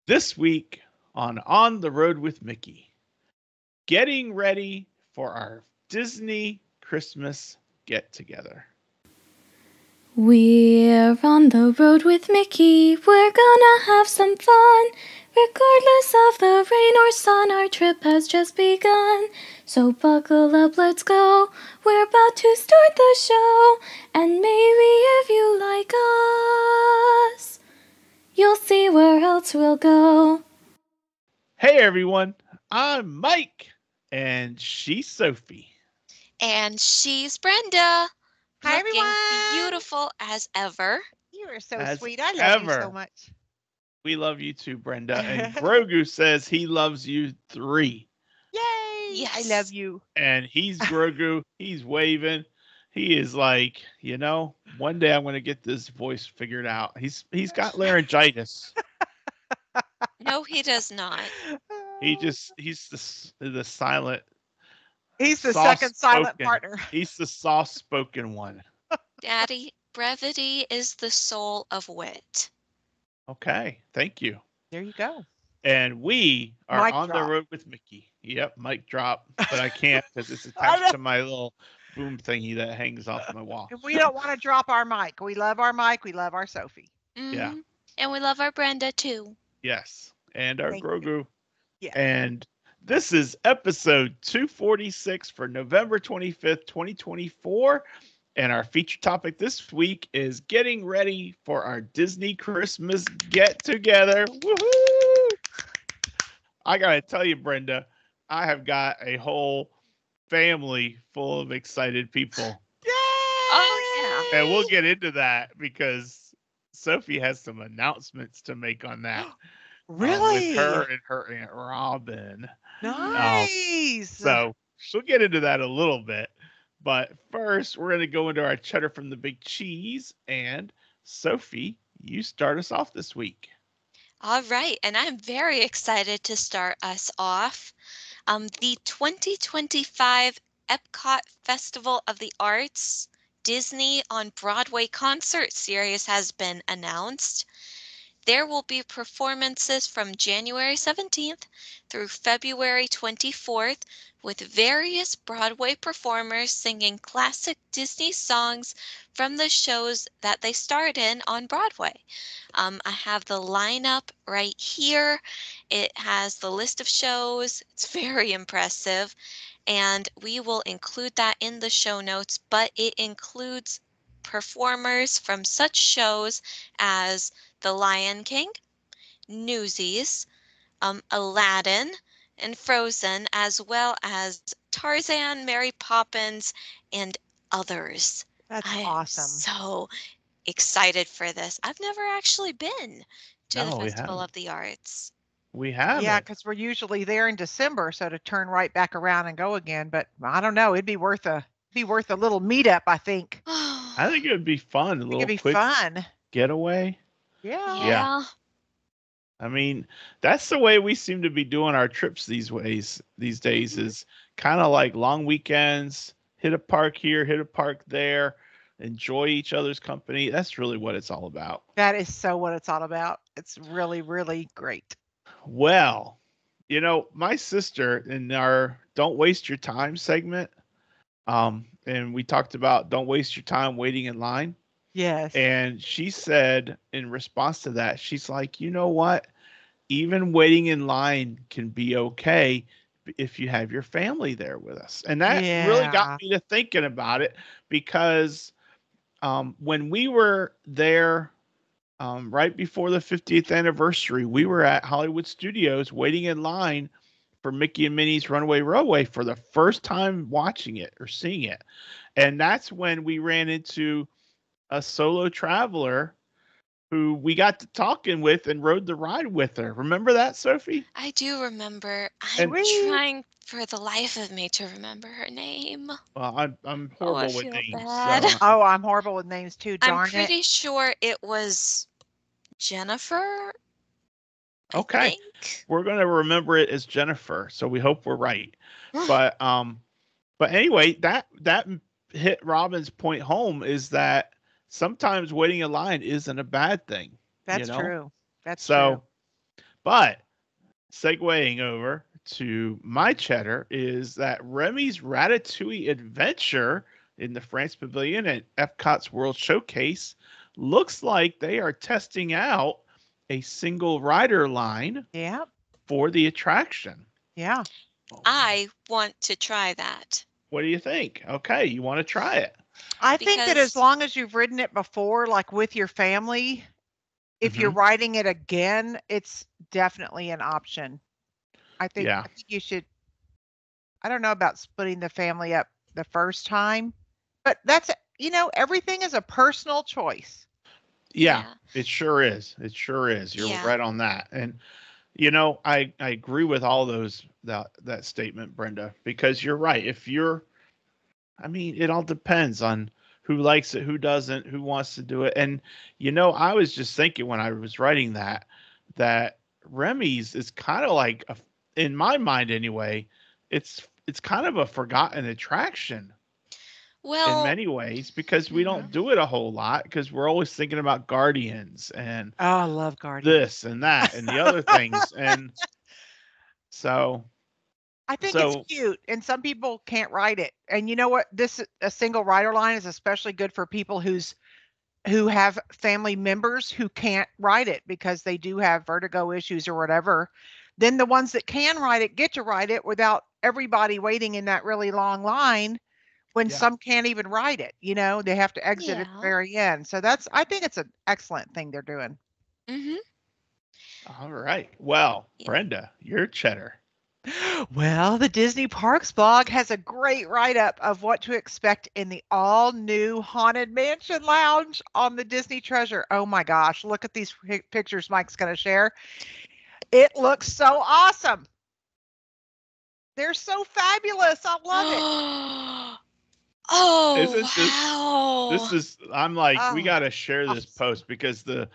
This week on the Road with Mickey, getting ready for our Disney Christmas get together. We're on the road with Mickey, we're gonna have some fun. Regardless of the rain or sun, our trip has just begun. So buckle up, let's go. We're about to start the show. And maybe if you like us, you'll see where else we'll go. Hey everyone, I'm Mike, and she's Sophie. And she's Brenda, Hi, looking everyone. beautiful as ever. You are so As sweet. I love you so ever, much. we love you too, Brenda. And Yay. Grogu says he loves you three. I love Yes. you. And he's Grogu, he's waving. He is like, one day I'm going to get this voice figured out. He's got laryngitis. No, he does not. He's the silent, He's the soft second silent spoken. partner. He's the soft spoken one. Daddy, brevity is the soul of wit. Okay, thank you. There you go. And we are Mic on the drop. road with Mickey. Yep, mic drop, but I can't because it's I attached know. to my little boom thingy that hangs off my wall. And we don't want to drop our mic. We love our mic. We love our Sophie. Yeah, And we love our Brenda too. yes, and our Thank you. Grogu. Yes. And this is episode 246 for November 25th, 2024. And our feature topic this week is getting ready for our Disney Christmas get together. Woohoo! I got to tell you, Brenda, I have got a whole family full of excited people. Oh, And we'll get into that because Sophie has some announcements to make on that. With her Really? and her Aunt Robin. Um, Nice. so she'll get into that a little bit. But first, we're going to go into our cheddar from the big cheese. And Sophie, you start us off this week. All right, and I'm very excited to start us off. The 2025 Epcot Festival of the Arts Disney on Broadway concert series has been announced. There will be performances from January 17th through February 24th with various Broadway performers singing classic Disney songs from the shows that they starred in on Broadway. I have the lineup right here. It has the list of shows. It's very impressive. And we will include that in the show notes, but it includes performers from such shows as The Lion King, Newsies, Aladdin, and Frozen, as well as Tarzan, Mary Poppins, and others. That's I am awesome. so excited for this. I've never actually been to the No, we Festival haven't. of the Arts. We Yeah, haven't. because we're usually there in December, so to turn right back around and go again. But I don't know. It'd be worth a little meetup, I think. I think it would be fun. A I think it'd little be quick fun. getaway. Yeah. Yeah. Yeah. I mean, that's the way we seem to be doing our trips these days Mhm. is kind of like long weekends, hit a park here, hit a park there, enjoy each other's company. That's really what it's all about. That is so what it's all about. It's really, really great. Well, my sister in our Don't Waste Your Time segment, and we talked about don't waste your time waiting in line. Yes. And she said in response to that, she's like, you know what? Even waiting in line can be okay if you have your family there with us. And that really got Yeah. me to thinking about it because when we were there right before the 50th anniversary, we were at Hollywood Studios waiting in line for Mickey and Minnie's Runaway Railway for the first time watching it or seeing it. And that's when we ran into a solo traveler who we got to talking with and rode the ride with her. Remember that, Sophie? I do remember. I'm And Sweet. trying for the life of me to remember her name. well, I'm Oh, I horrible with feel names, bad. so Oh, I'm horrible with names too. I'm Darn it. pretty sure it was Jennifer, I okay. think. We're gonna remember it as Jennifer, so we hope we're right. But anyway, that hit Robin's point home is that sometimes waiting in line isn't a bad thing, you That's know. true. That's true. So, But segueing over to my cheddar is that Remy's Ratatouille Adventure in the France Pavilion at Epcot's World Showcase looks like they are testing out a single rider line Yeah. for the attraction. Yeah. I want to try that. What do you think? Okay, you want to try it? I think that as Because long as you've ridden it before, like with your family, if you're Mhm. riding it again, it's definitely an option. Yeah. I think you should. I don't know about splitting the family up the first time, but everything is a personal choice. Yeah, yeah. it sure is. It sure is. You're Yeah. right on that. And I agree with all those that statement, Brenda, because you're right. If you're I mean, it all depends on who likes it, who doesn't, who wants to do it. And I was just thinking when I was writing that Remy's is kind of like in my mind anyway, it's kind of a forgotten attraction in Well, many ways because we mhm. don't do it a whole lot because we're always thinking about Guardians and Oh, I love Guardians. this and that and the other things. And so I think it's so cute, and some people can't ride it. And you know what? A single rider line is especially good for people who have family members who can't ride it because they do have vertigo issues or whatever. Then the ones that can ride it get to ride it without everybody waiting in that really long line when yeah. some can't even ride it. They have to exit at the Yeah. very end. So I think it's an excellent thing they're doing. Mhm. All right. Well, Yeah. Brenda, you're cheddar. Well, the Disney Parks blog has a great write up of what to expect in the all new Haunted Mansion Lounge on the Disney Treasure. Oh my gosh, look at these pictures Mike's going to share. It looks so awesome. They're so fabulous. I love it. Oh, Isn't this wow. is I'm like we Oh, got to share this awesome. post because the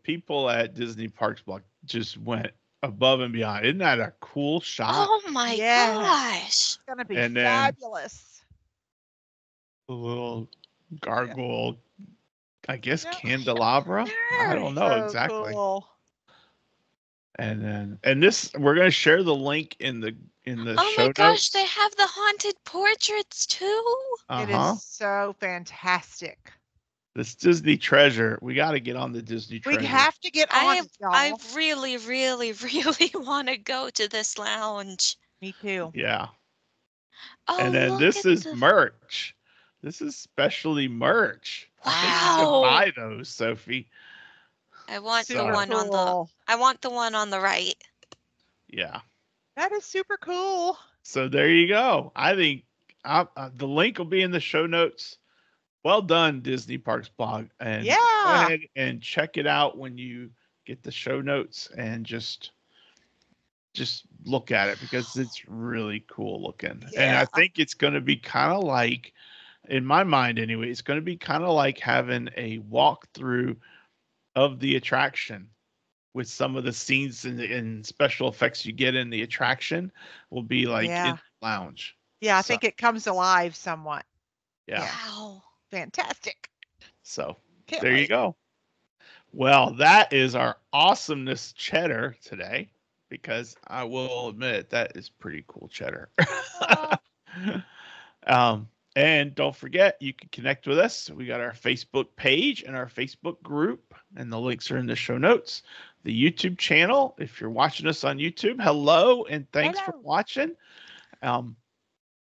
people at Disney Parks Blog just went above and beyond. Isn't that a cool shot? Oh my Yes. gosh. It's going to be And then fabulous. the little Yeah. gargoyle, I guess Yeah. candelabra. I don't know So exactly. cool. And this we're gonna share the link in the Oh my show gosh, they notes. have the haunted portraits too. Uh It is huh. so fantastic. This Disney Treasure. We got to get on the Disney We Treasure. have to get on I it, I y'all. really, really, really want to go to this lounge. Me too. Yeah. Oh, And then look this at is the merch. This is specially merch. I think you could Wow. wow. buy those, Sophie. I want the Super So one on the cool. I want the one on the right. yeah. That is super cool. So there you go. I think the link will be in the show notes. Well done, Disney Parks blog, and go Yeah. ahead and check it out when you get the show notes and just look at it because it's really cool looking. And I Yeah. think it's going to be kind of like, in my mind anyway, it's going to be kind of like having a walkthrough of the attraction with some of the scenes and special effects you get in the attraction will be like in Yeah. the lounge. Yeah. I So think it comes alive somewhat. yeah. Yeah. Wow. Fantastic. So Can't there you wait. go. Well, that is our awesomeness cheddar today because I will admit that is pretty cool cheddar. Oh, And don't forget, you can connect with us. We got our Facebook page and our Facebook group, and the links are in the show notes. The YouTube channel, if you're watching us on YouTube, hello and thanks for hello. watching. Um,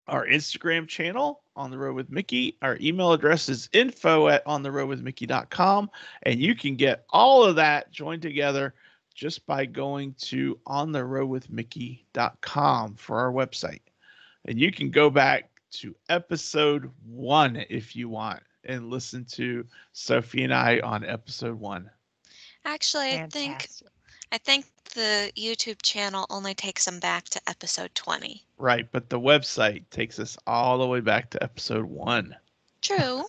our Instagram channel, On the Road with Mickey. Our email address is info@ontheroadwithmickey.com. And you can get all of that joined together just by going to ontheroadwithmickey.com for our website. And you can go back to episode 1 if you want and listen to Sophie and I on episode 1. Actually, Fantastic. I think the YouTube channel only takes them back to episode 20. Right, but the website takes us all the way back to episode 1. True.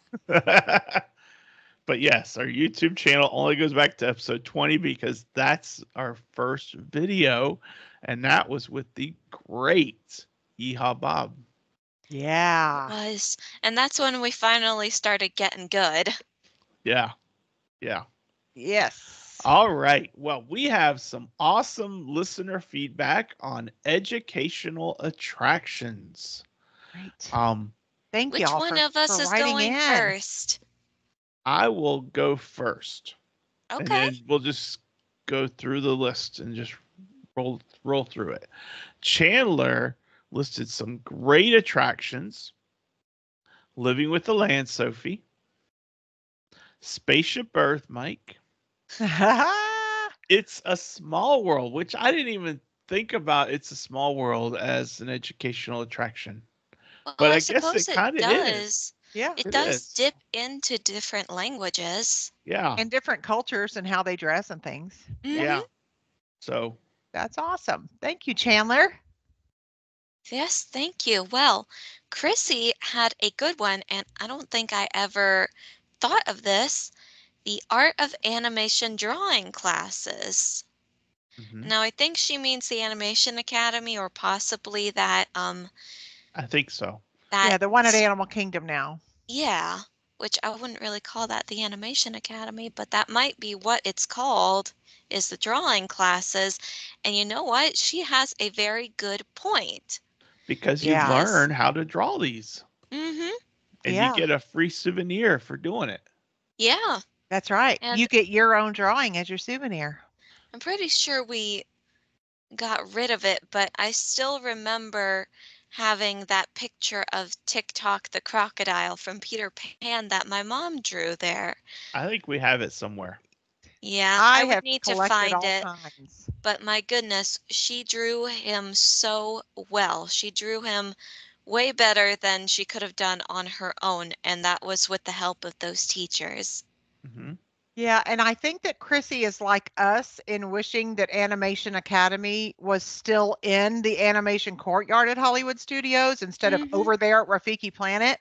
But yes, our YouTube channel only goes back to episode 20 because that's our first video, and that was with the great Yeehaw Bob. Yeah. Was. And that's when we finally started getting good. Yeah, yeah. Yes. All right. Well, we have some awesome listener feedback on educational attractions. Great. Um, Thank you Which all one of us for is writing going in. first? I will go first, and Okay. then we'll just go through the list and just roll through it. Chandler listed some great attractions: Living with the Land, Sophie; Spaceship Earth, Mike; It's a Small World, which I didn't even think about It's a Small World as an educational attraction, Well, but I I guess suppose it it kind of is. does. Yeah. It It does is. dip into different languages. Yeah. And different cultures and how they dress and things. Yeah. Mm-hmm. Yeah. So, That's awesome. Thank you, Chandler. Yes, thank you. Well, Chrissy had a good one, and I don't think I ever thought of this. The art of animation drawing classes. mhm, Now, I think she means the Animation Academy or possibly I think so. that Yeah, the one at Animal Kingdom now. yeah, which I wouldn't really call that the Animation Academy, but that might be what it's called, is the drawing classes. And you know what? She has a very good point Because you Yeah. because learn how to draw these mhm, and you Yeah. get a free souvenir for doing it. yeah, That's right. and You get your own drawing as your souvenir. I'm pretty sure we got rid of it, but I still remember having that picture of TikTok the crocodile from Peter Pan that my mom drew there. I think we have it somewhere. Yeah, I I would have need to collected find all it, kinds. but my goodness, she drew him so well. She drew him way better than she could have done on her own, and that was with the help of those teachers. Hmm. Yeah, and I think that Chrissy is like us in wishing that Animation Academy was still in the animation courtyard at Hollywood Studios instead of Mhm. over there at Rafiki Planet.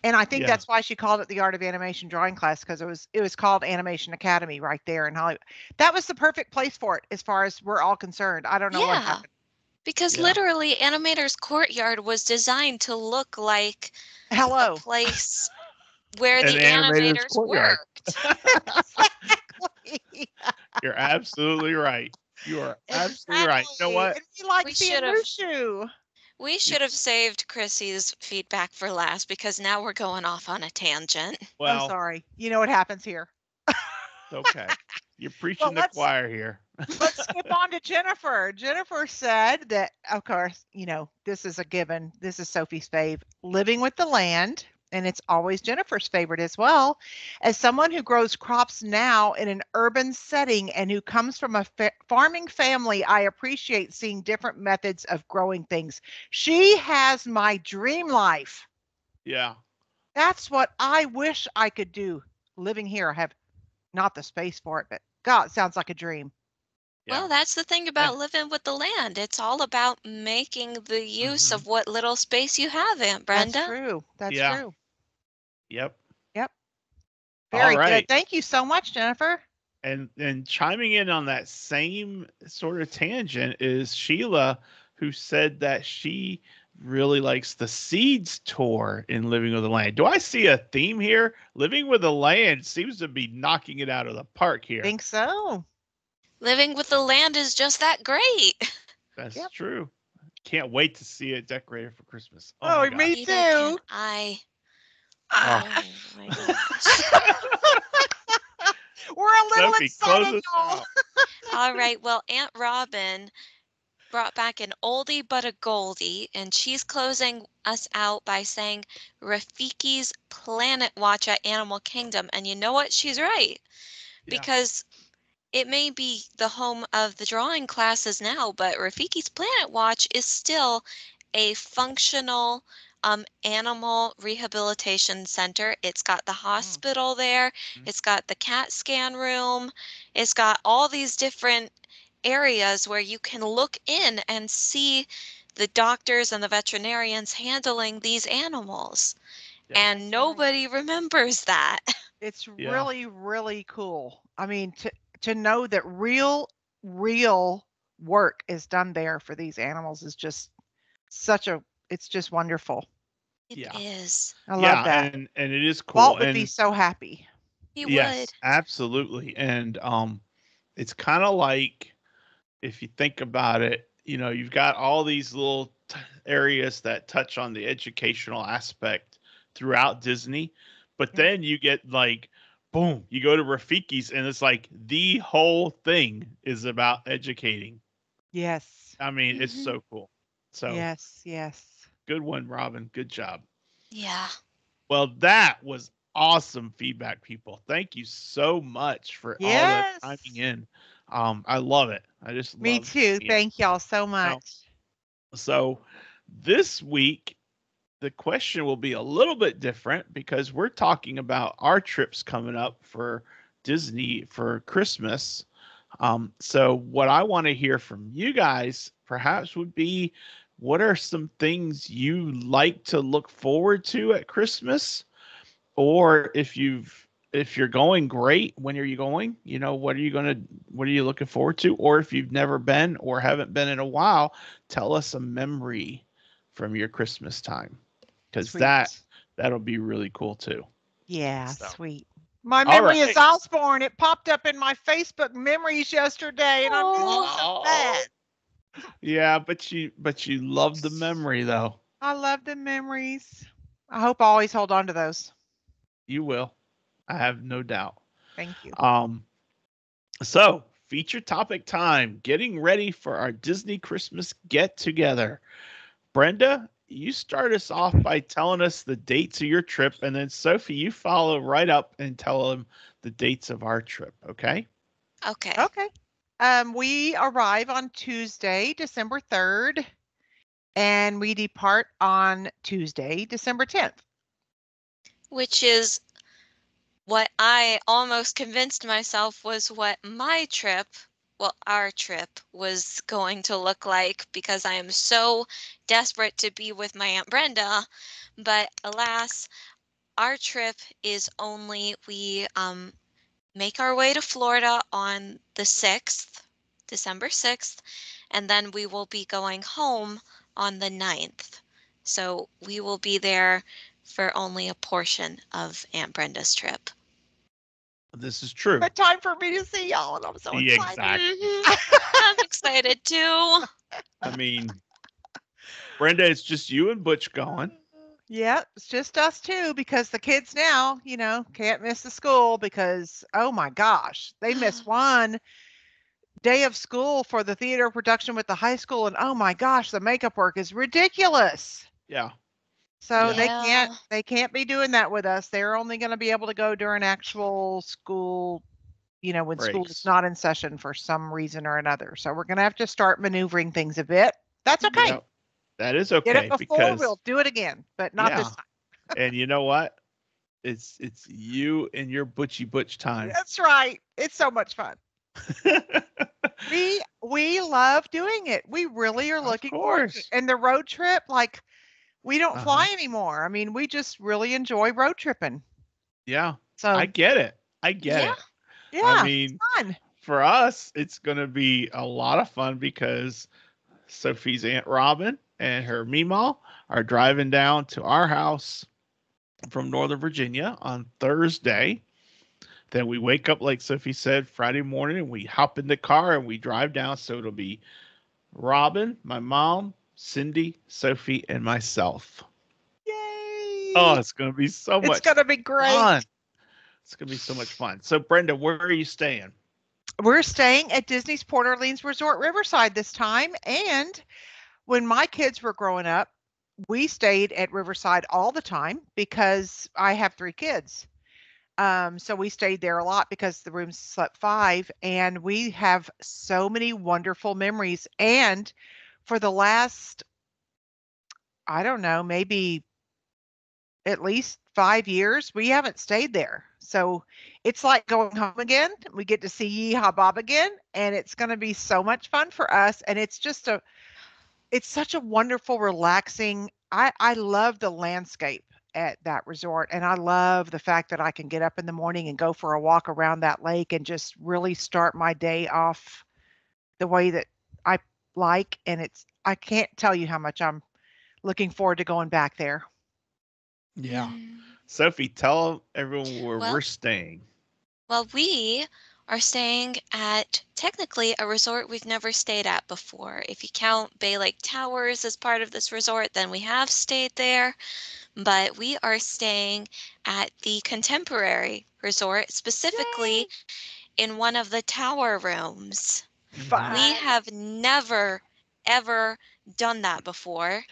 And I think Yeah. that's why she called it the Art of Animation Drawing Class because it was called Animation Academy right there in Hollywood. That was the perfect place for it as far as we're all concerned. I don't know what Yeah, happened. because Yeah. literally Animator's Courtyard was designed to look like a Hello. place where An the animator's animators courtyard. worked. Exactly. You're absolutely right. You are absolutely right. You know Exactly. what? And we like We seeing should have Mushu. we You, should have saved Chrissy's feedback for last because now we're going off on a tangent. Oh, well, sorry. You know what happens here. okay. You're Well, preaching the let's choir here. let's skip on to Jennifer. Jennifer said that, of course, this is a given. This is Sophie's fave, living with the land. And it's always Jennifer's favorite as well. As someone who grows crops now in an urban setting and who comes from a farming family, I appreciate seeing different methods of growing things. She has my dream life. Yeah. That's what I wish I could do living here. I have not the space for it, but God, it sounds like a dream. Yeah. Well, that's the thing Yeah. about living with the land. It's all about making the use Hmm. of what little space you have, Aunt That's Brenda. true. That's Yeah. true. Yep. Yep. All Very good. right. Thank you so much, Jennifer. And chiming in on that same sort of tangent is Sheila, who said that she really likes the Seeds tour in Living with the Land. Do I see a theme here? Living with the Land seems to be knocking it out of the park here. Think so. Living with the land is just that great. That's Yep. true. Can't wait to see it decorated for Christmas. Oh my Oh, gosh. me Neither can too. I. Oh. Oh my gosh. We're a little Sophie, close excited, us y'all. out. All right. Well, Aunt Robin brought back an oldie but a goldie, and she's closing us out by saying Rafiki's Planet Watch at Animal Kingdom. And you know what? She's right. Yeah. Because it may be the home of the drawing classes now, but Rafiki's Planet Watch is still a functional animal rehabilitation center. It's got the Mm. hospital there, Mhm. it's got the CAT scan room, it's got all these different areas where you can look in and see the doctors and the veterinarians handling these animals. Yeah. And That's right. nobody remembers that. It's Yeah. really, really cool. I mean, to know that real work is done there for these animals is just such a it's just wonderful. It Yeah. is. I love Yeah. that. And it is cool. Walt would be And so happy. He would. Yes, absolutely. And it's kind of like, if you think about it, you've got all these little areas that touch on the educational aspect throughout Disney, but Yeah. then you get like, boom, you go to Rafiki's and it's like the whole thing is about educating. Yes. I mean, it's Hmm. so cool. So Yes. Yes. good one, Robin. Good job. Yeah. Well, that was awesome feedback, people. Thank you so much for all the chiming Yes. in. I love it. I just Me love too. hearing it. Thank y'all so You know, much. so this week the question will be a little bit different because we're talking about our trips coming up for Disney for Christmas. So what I want to hear from you guys perhaps would be, what are some things you like to look forward to at Christmas? Or if you're going, great, when are you going? What are you looking forward to? Or if you've never been or haven't been in a while, tell us a memory from your Christmas time, because Sweet. that'll be really cool too. Yeah, So, sweet. My all memory is right. Osborne. It popped up in my Facebook memories yesterday, and I miss him so Oh, bad. yeah, but you love the memory though. I love the memories. I hope I always hold on to those. You will. I have no doubt. Thank you. Um, so feature topic time. Getting ready for our Disney Christmas get together. Brenda, you start us off by telling us the dates of your trip, and then Sophie, you follow right up and tell them the dates of our trip. Okay? Okay. Okay. We arrive on Tuesday, December 3rd, and we depart on Tuesday, December 10th. Which is what I almost convinced myself was what my trip, well, our trip was going to look like, because I am so desperate to be with my Aunt Brenda. But alas, our trip is only, we make our way to Florida on the 6th, December 6th, and then we will be going home on the 9th. So we will be there for only a portion of Aunt Brenda's trip. This is true. But time for me to see y'all, and I'm so Yeah, excited. exactly. Hmm. I'm excited too. I mean, Brenda, it's just you and Butch going. Yeah, it's just us two because the kids now, can't miss the school because, oh my gosh, they miss one day of school for the theater production with the high school. And oh my gosh, the makeup work is ridiculous. Yeah, So yeah, Yeah. they can't be doing that with us. They're only going to be able to go during actual school, when school is breaks. not in session for some reason or another. So we're going to have to start maneuvering things a bit. That's okay. Yeah, that is Did it okay before, because we'll do it again, but not this yeah, time. and you know what? It's you and your Butchy Butch time. That's right. It's so much fun. We love doing it. We really are Of looking forward to it. course. And the road trip, like, we don't Uh-huh. fly anymore. I mean, we just really enjoy road tripping. Yeah, I So, get it. I get Yeah. it. I yeah, it's mean, fun. for us, it's going to be a lot of fun because Sophie's Aunt Robin and her Meemaw are driving down to our house from Northern Virginia on Thursday. Then we wake up, like Sophie said, Friday morning, and we hop in the car and we drive down. So it'll be Robin, my mom, Cindy, Sophie, and myself. Oh, Yay. it's going to be so It's much going to be great. fun. It's going to be so much fun. So, Brenda, where are you staying? We're staying at Disney's Port Orleans Resort Riverside this time. And when my kids were growing up, we stayed at Riverside all the time because I have 3 kids. So we stayed there a lot because the rooms slept 5, and we have so many wonderful memories. And for the last, I don't know, maybe at least 5 years, we haven't stayed there. So it's like going home again. We get to see Yeehaw Bob again, and it's going to be so much fun for us. And it's such a wonderful, relaxing. I love the landscape at that resort, and I love the fact that I can get up in the morning and go for a walk around that lake and just really start my day off the way that I like. And I can't tell you how much I'm looking forward to going back there. Yeah. Mm. Sophie, tell everyone where Well, we're staying. Well, we are staying at technically a resort we've never stayed at before. If you count Bay Lake Towers as part of this resort, then we have stayed there. But we are staying at the Contemporary Resort, Yay! specifically in one of the tower rooms. Hmm. We Fun. have never, ever done that before.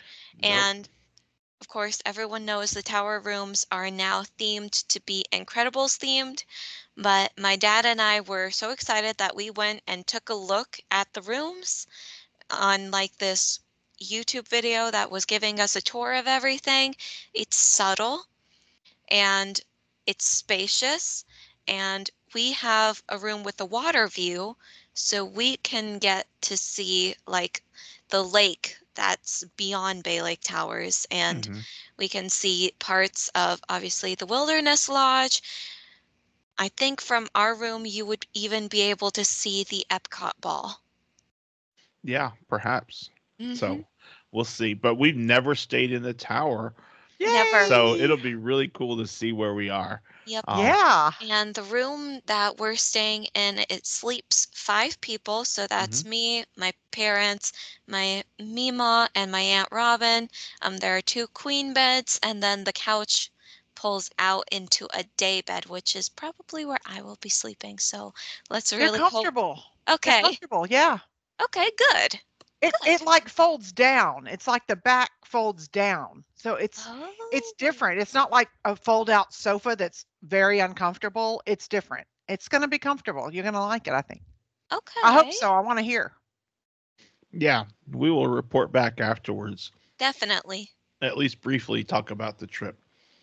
Nope. And of course, everyone knows the tower rooms are now themed to be Incredibles themed. But my dad and I were so excited that we went and took a look at the rooms on like this YouTube video that was giving us a tour of everything. It's subtle and it's spacious, and we have a room with a water view, so we can get to see like the lake that's beyond Bay Lake Towers, and Hmm. we can see parts of obviously the Wilderness Lodge. I think from our room you would even be able to see the Epcot ball. Yeah, perhaps. Hmm. So we'll see. But we've never stayed in the tower, Never. so Yay! it'll be really cool to see where we are. Yep. Um, Yeah. And the room that we're staying in, it sleeps 5 people. So mhm. that's me, my parents, my Mima, and my Aunt Robin. There are 2 queen beds, and then the couch pulls out into a day bed, which is probably where I will be sleeping. So let's They're really hope. comfortable. They're Okay. comfortable. Yeah. Okay, good. It Good. like folds down. It's like the back folds down. So it's Oh, different. It's not like a fold out sofa that's very uncomfortable. It's different. It's going to be comfortable. You're going to like it, I think. I hope okay. so. I want to hear. Yeah, we will report back afterwards. Definitely. At least briefly talk about the trip.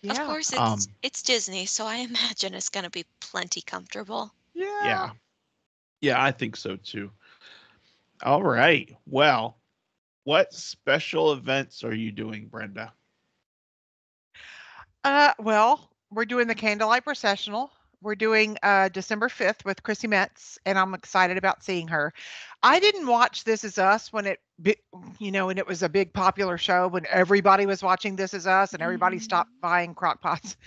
Of Yeah. course, it's Um, it's Disney, so I imagine it's going to be plenty comfortable. Yeah. yeah, yeah, I think so too. All right. Well, what special events are you doing, Brenda? Well, we're doing the candlelight processional. We're doing December 5th with Chrissy Metz, and I'm excited about seeing her. I didn't watch This Is Us when when it was a big popular show when everybody was watching This Is Us and everybody stopped Mhm. buying crock pots.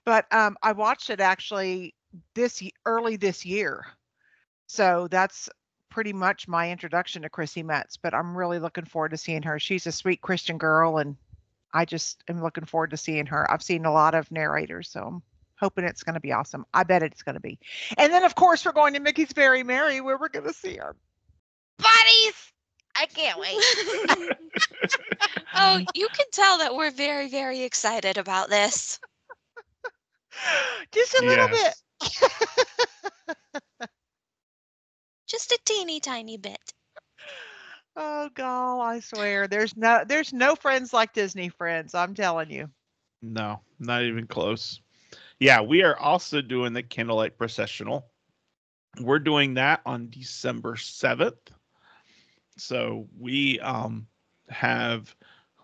But I watched it actually early this year. So that's pretty much my introduction to Chrissy Metz. But I'm really looking forward to seeing her. She's a sweet Christian girl, and I just am looking forward to seeing her. I've seen a lot of narrators, so I'm hoping it's going to be awesome. I bet it's going to be. And then, of course, we're going to Mickey's Very Merry, where we're going to see our buddies. I can't wait. Oh, you can tell that we're very, very excited about this. Just a little bit. Yes. Just a teeny tiny bit. Oh God, I swear, there's no friends like Disney friends. I'm telling you. No, not even close. Yeah, we are also doing the candlelight processional. We're doing that on December 7th. So we have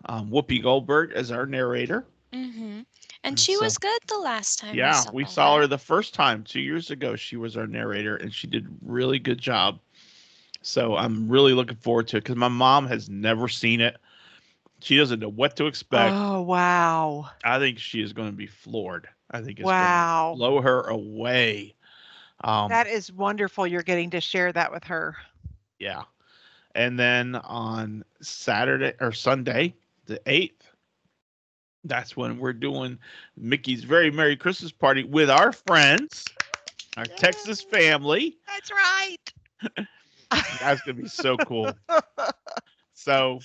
Whoopi Goldberg as our narrator. Hmm. And And she so, was good the last time we yeah, saw we saw her. her the first time 2 years ago. She was our narrator, and she did really good job. So I'm really looking forward to it because my mom has never seen it. She doesn't know what to expect. Oh wow, I think she is going to be floored. I think it's going to wow, blow her away. Um, that is wonderful. You're getting to share that with her. yeah. And then on Saturday or Sunday, the 8th, that's when we're doing Mickey's Very Merry Christmas Party with our friends, our Texas Yay, family. that's right. That's going to be so cool. So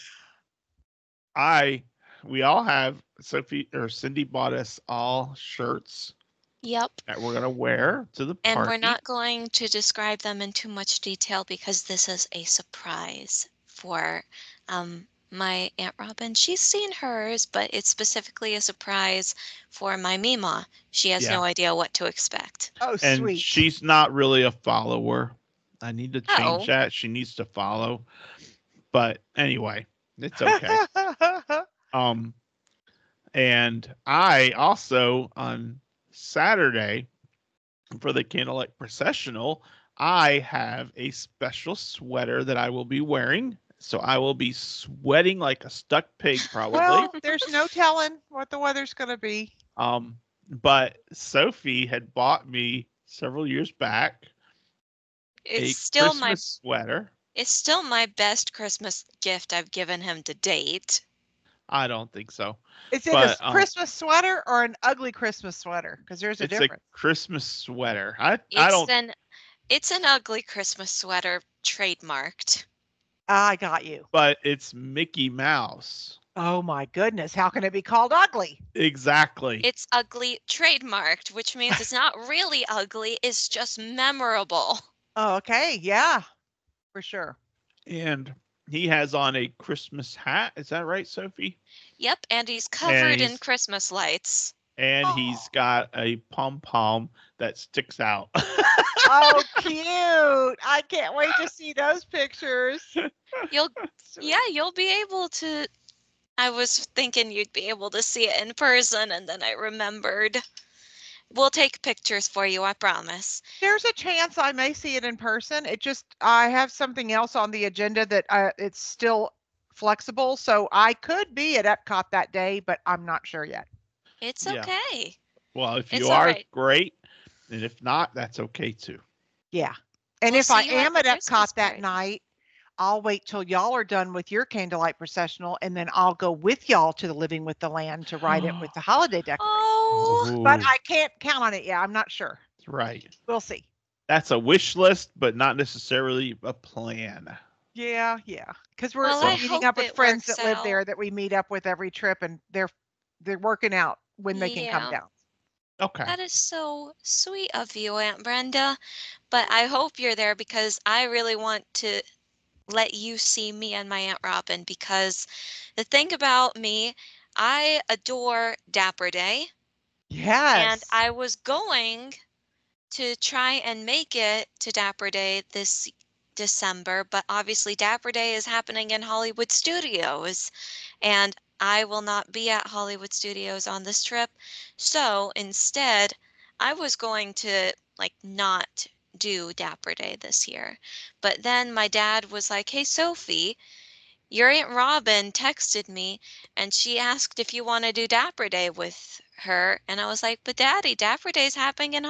I, we all have Sophie or Cindy bought us all shirts Yep. that we're going to wear to the And we're party. not going to describe them in too much detail because this is a surprise for my Aunt Robin. She's seen hers, but it's specifically a surprise for my Mima. She has Yeah. no idea what to expect. Oh, And sweet. she's not really a follower. I need to change Oh, that. She needs to follow. But anyway, it's okay. Um, and I also on Saturday for the candlelight processional, I have a special sweater that I will be wearing. So I will be sweating like a stuck pig probably. Well, there's no telling what the weather's going to be. But Sophie had bought me several years back It's a still my Christmas sweater. it's still my best Christmas gift I've given him to date. I don't think so, Is it a but Christmas sweater or an ugly Christmas sweater? Because there's a it's a difference. Christmas sweater. I It's don't. an it's an ugly Christmas sweater trademarked. I got you. But it's Mickey Mouse. Oh my goodness. How can it be called ugly? Exactly. It's ugly trademarked, which means it's not really ugly, it's just memorable. Oh, okay. Yeah, for sure. And he has on a Christmas hat. Is that right, Sophie? Yep, and he's And covered in he's Christmas lights. and Oh, he's got a pom pom that sticks out. oh, cute. I can't wait to see those pictures. You'll Sweet. you'll be able to. I was thinking you'd be able to see it in person, and then I remembered. We'll take pictures for you, I promise. There's a chance I may see it in person. I have something else on the agenda that it's still flexible. So I could be at Epcot that day, but I'm not sure yet. It's Yeah. okay. Well, if It's you all are, right. great. And if not, that's okay too. Yeah. And We'll if I see you at am the at Christmas Epcot that party. night, I'll wait till y'all are done with your candlelight processional, and then I'll go with y'all to the Living with the Land to ride it with the holiday decoration. Oh, But Ooh, I can't count on it yet. I'm not sure. right. We'll see. That's a wish list, but not necessarily a plan. Yeah, yeah. Because we're well, So, I meeting hope up with it friends works that live there out. that we meet up with every trip, and they're working out when they can come Yeah, down. okay. that is so sweet of you, Aunt Brenda. But I hope you're there because I really want to let you see me and my Aunt Robin because the thing about me, I adore Dapper Day, and Yes. I was going to try and make it to Dapper Day this December, but obviously Dapper Day is happening in Hollywood Studios, and I will not be at Hollywood Studios on this trip. So instead, I was going to like not do Dapper Day this year. But then my dad was like, "Hey Sophie, your Aunt Robin texted me and she asked if you want to do Dapper Day with her." And I was like, "But Daddy, Dapper Day's happening in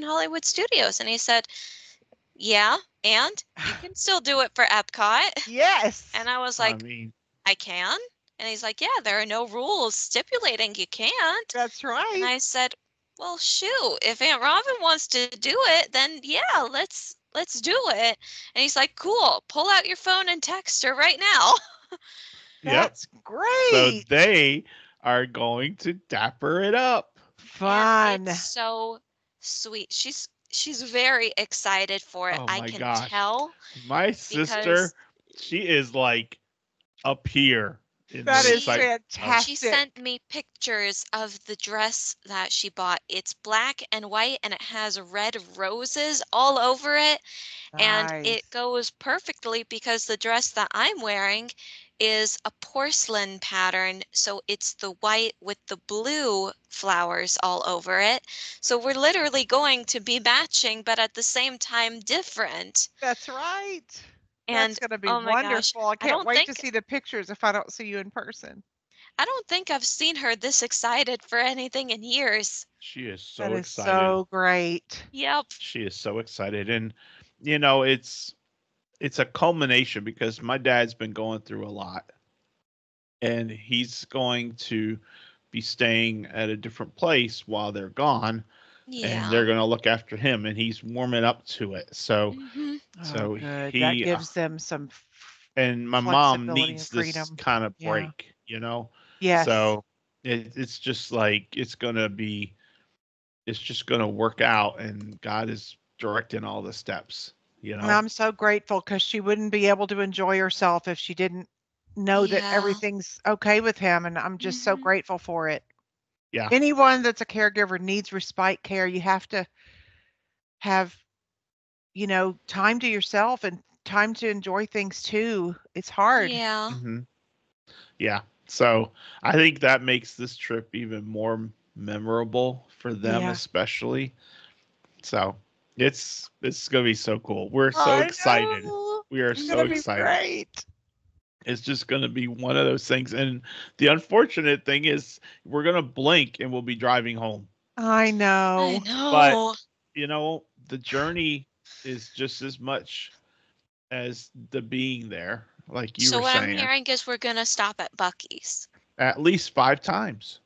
Hollywood Studios." And he said, "Yeah, and you can still do it for Epcot." Yes. And I was I like, mean, "I can?" And he's like, "Yeah, there are no rules stipulating you can't." That's And right. I said, "Well, shoot, if Aunt Robin wants to do it, then yeah, let's do it." And he's like, "Cool, pull out your phone and text her right now." yep. That's So great. they are going to dapper it up. And Fun. it's so sweet. She's very excited for it. Oh I my can gosh. tell My sister, because she is like up here in That the is she excitement of she fantastic. sent me pictures of the dress that she bought. It's black and white and it has red roses all over it. And it Nice. goes perfectly because the dress that I'm wearing is a porcelain pattern. So it's the white with the blue flowers all over it. So we're literally going to be matching, but at the same time different. That's right. That's And going to be oh my gosh, wonderful. I I can't don't wait to think see the pictures if I don't see you in person. I don't think I've seen her this excited for anything in years. she is That so is excited. so great. Yep. She is so excited. And you know, it's a culmination because my dad's been going through a lot and he's going to be staying at a different place while they're gone and Yeah. they're going to look after him and he's warming up to it. So Mhm. Oh, so good. That he gives them some and my mom flexibility and needs this freedom. kind of Yeah. break, you know. Yes. So it's just like it's just going to work out and God is directing all the steps, you And know. I'm so grateful because she wouldn't be able to enjoy herself if she didn't know that Yeah. everything's okay with him. And I'm just so Mhm. grateful for it. Yeah. Anyone that's a caregiver needs respite care. You have to have, time to yourself and time to enjoy things too. It's hard. Yeah. Hmm. Yeah. So I think that makes this trip even more memorable for them, Yeah. especially. So it's gonna be so cool. We're so I excited. know. We are It's so gonna be Mhm. excited. great. It's just gonna be one of those things. And the unfortunate thing is we're gonna blink and we'll be driving home. I I know. But know. the journey is just as much as the being there, like you So were what I'm saying, hearing is we're gonna stop at Bucky's. at least 5 times.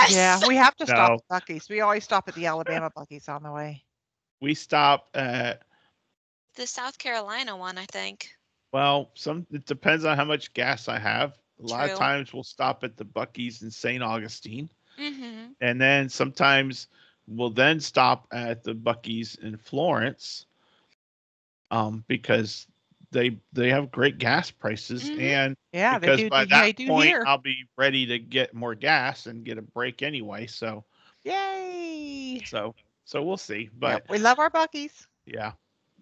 Yeah, Yes. we have to stop No, at Bucky's. We always stop at the Alabama Bucky's on the way. we stop at, The South Carolina one, I think. well, it depends on how much gas I have. A lot of True. times we'll stop at the Bucky's in St. Augustine, Mm-hmm. and then sometimes we'll then stop at the Bucky's in Florence, because they have great gas prices, Mm-hmm. and Yeah, they because do. by They that do point here. I'll be ready to get more gas and get a break anyway. Yay! So we'll see. Yep, But we love our Bucky's. yeah,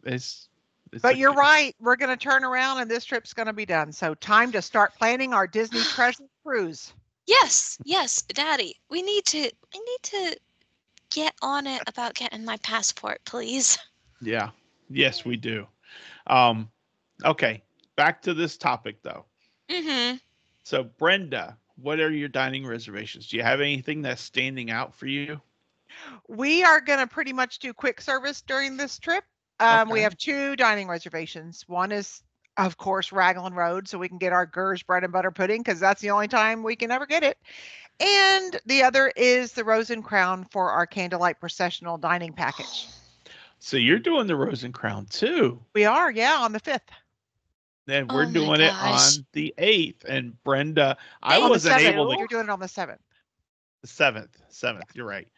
it's it's But a you're right. We're going to turn around and this trip's going to be done. So time to start planning our Disney treasure cruise. Yes, yes, Daddy. We need to get on it about getting my passport, please. yeah. Yes, we do. Um, okay, back to this topic though. Mm-hmm. So Brenda, what are your dining reservations? Do you have anything that's standing out for you? We are going to pretty much do quick service during this trip. We Okay. have 2 dining reservations. One is, of course, Raglan Road, so we can get our Gers bread and butter pudding because that's the only time we can ever get it. And the other is the Rose and Crown for our candlelight processional dining package. So you're doing the Rose and Crown too. We are, yeah, on the 5th. And we're Oh my doing it gosh. on the 8th. And Brenda, I On the Thank wasn't 7th. able to, you. You're doing it on the 7th. the 7th. Yeah. 7th, you're right.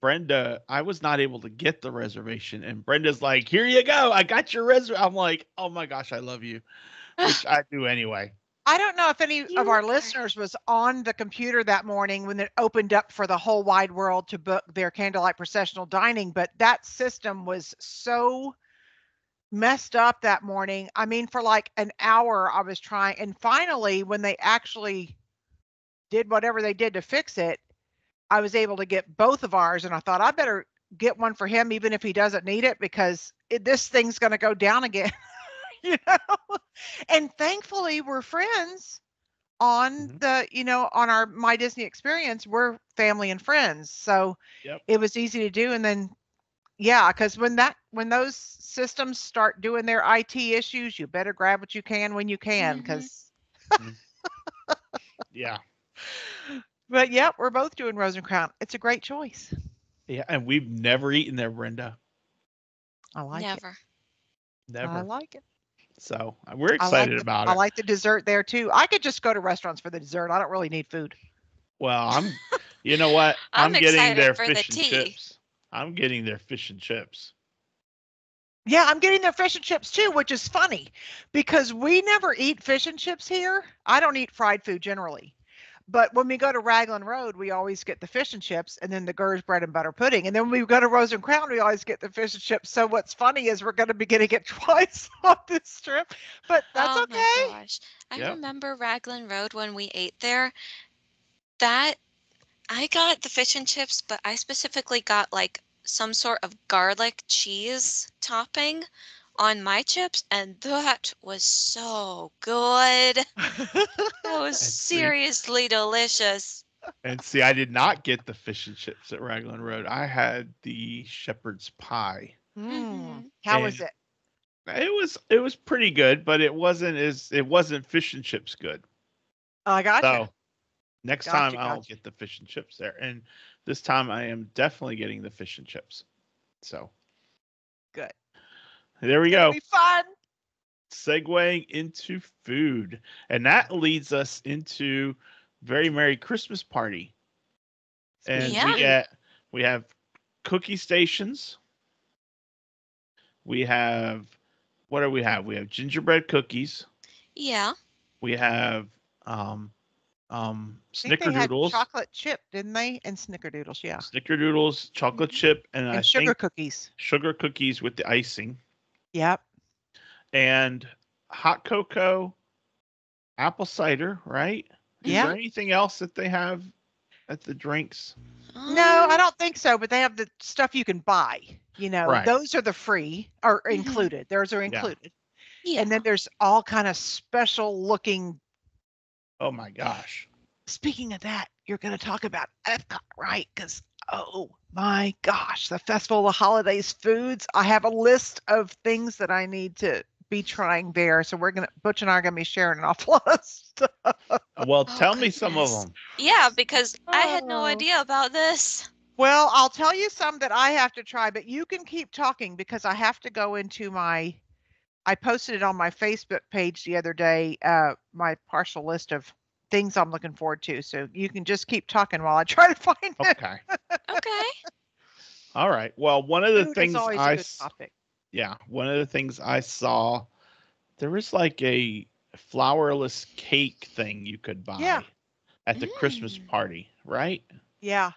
Brenda, I was not able to get the reservation. And Brenda's like, here you go. I got your reservation. I'm like, oh my gosh, I love you, which I do anyway. I don't know if any of You our are. listeners was on the computer that morning when it opened up for the whole wide world to book their candlelight processional dining, but that system was so messed up that morning. I mean, for like an hour, I was trying, and finally, when they actually did whatever they did to fix it, I was able to get both of ours. And I thought I better get one for him, even if he doesn't need it, because this thing's going to go down again. you know? And thankfully, we're friends on Mhm. on our My Disney experience. We're family and friends. So Yep. it was easy to do. And then, yeah, because when those systems start doing their IT issues, you better grab what you can when you can. Mm-hmm. Because, Mm. Yeah. but yeah, we're both doing Rose and Crown. It's a great choice. Yeah. And we've never eaten there, Brenda. I like it. Never. I Never. like it. So we're I like excited the about I it. like the dessert there too. I could just go to restaurants for the dessert. I don't really need food. Well, you know what? I'm I'm getting excited their for the fish and tea. chips. I'm getting their fish and chips. Yeah, I'm getting their fish and chips too, which is funny because we never eat fish and chips here. I don't eat fried food generally. But when we go to Raglan Road, we always get the fish and chips and then the Gers bread and butter pudding. And then when we go to Rose and Crown, we always get the fish and chips. So what's funny is we're going to be getting it twice on this trip, but that's Oh my okay. gosh. I Yep. remember Raglan Road when we ate there. That I got the fish and chips, but I specifically got like some sort of garlic cheese topping on my chips, and that was so good. That was And see, seriously delicious. I did not get the fish and chips at Raglan Road. I had the shepherd's pie, Mm-hmm. How was and it? it was pretty good, but it wasn't fish and chips good. I gotcha. So next time Gotcha. I'll Gotcha. get the fish and chips there, and this time I am definitely getting the fish and chips. So Good. there we It's going to go. be fun. Segueing into food, and that leads us into very merry Christmas party. And Speaking Yeah. of food, we have cookie stations. We have, what do we have? We have gingerbread cookies. Yeah. We have I think they had snickerdoodles, chocolate chip, didn't they? And snickerdoodles, yeah. snickerdoodles, chocolate Mhm. chip, and I And sugar think cookies. sugar cookies with the icing, Yep. and hot cocoa, apple cider, right? Is Yeah. there anything else that they have at the drinks? No, I Um, don't think so, but they have the stuff you can buy. Right. Those are the free or mhm. included. Those are Yeah. included. Yeah. And then there's all kind of special looking. Oh my gosh. Speaking of that, you're going to talk about Epcot, right? Because Oh my gosh, the Festival of the Holidays foods. I have a list of things that I need to be trying there. So Butch and I are gonna be sharing an awful lot of stuff. Well, Oh, tell me some of goodness. them. Yeah, because I had no Oh. idea about this. Well, I'll tell you some that I have to try, but you can keep talking because I have to go into I posted it on my Facebook page the other day, my partial list of things I'm looking forward to. So you can just keep talking while I try to find it. Okay. Okay. All right. Well, one of the Food is things always a good topic. yeah, one of the things I saw, there was like a flourless cake thing you could Yeah, buy at the Christmas Mm, party, right? yeah.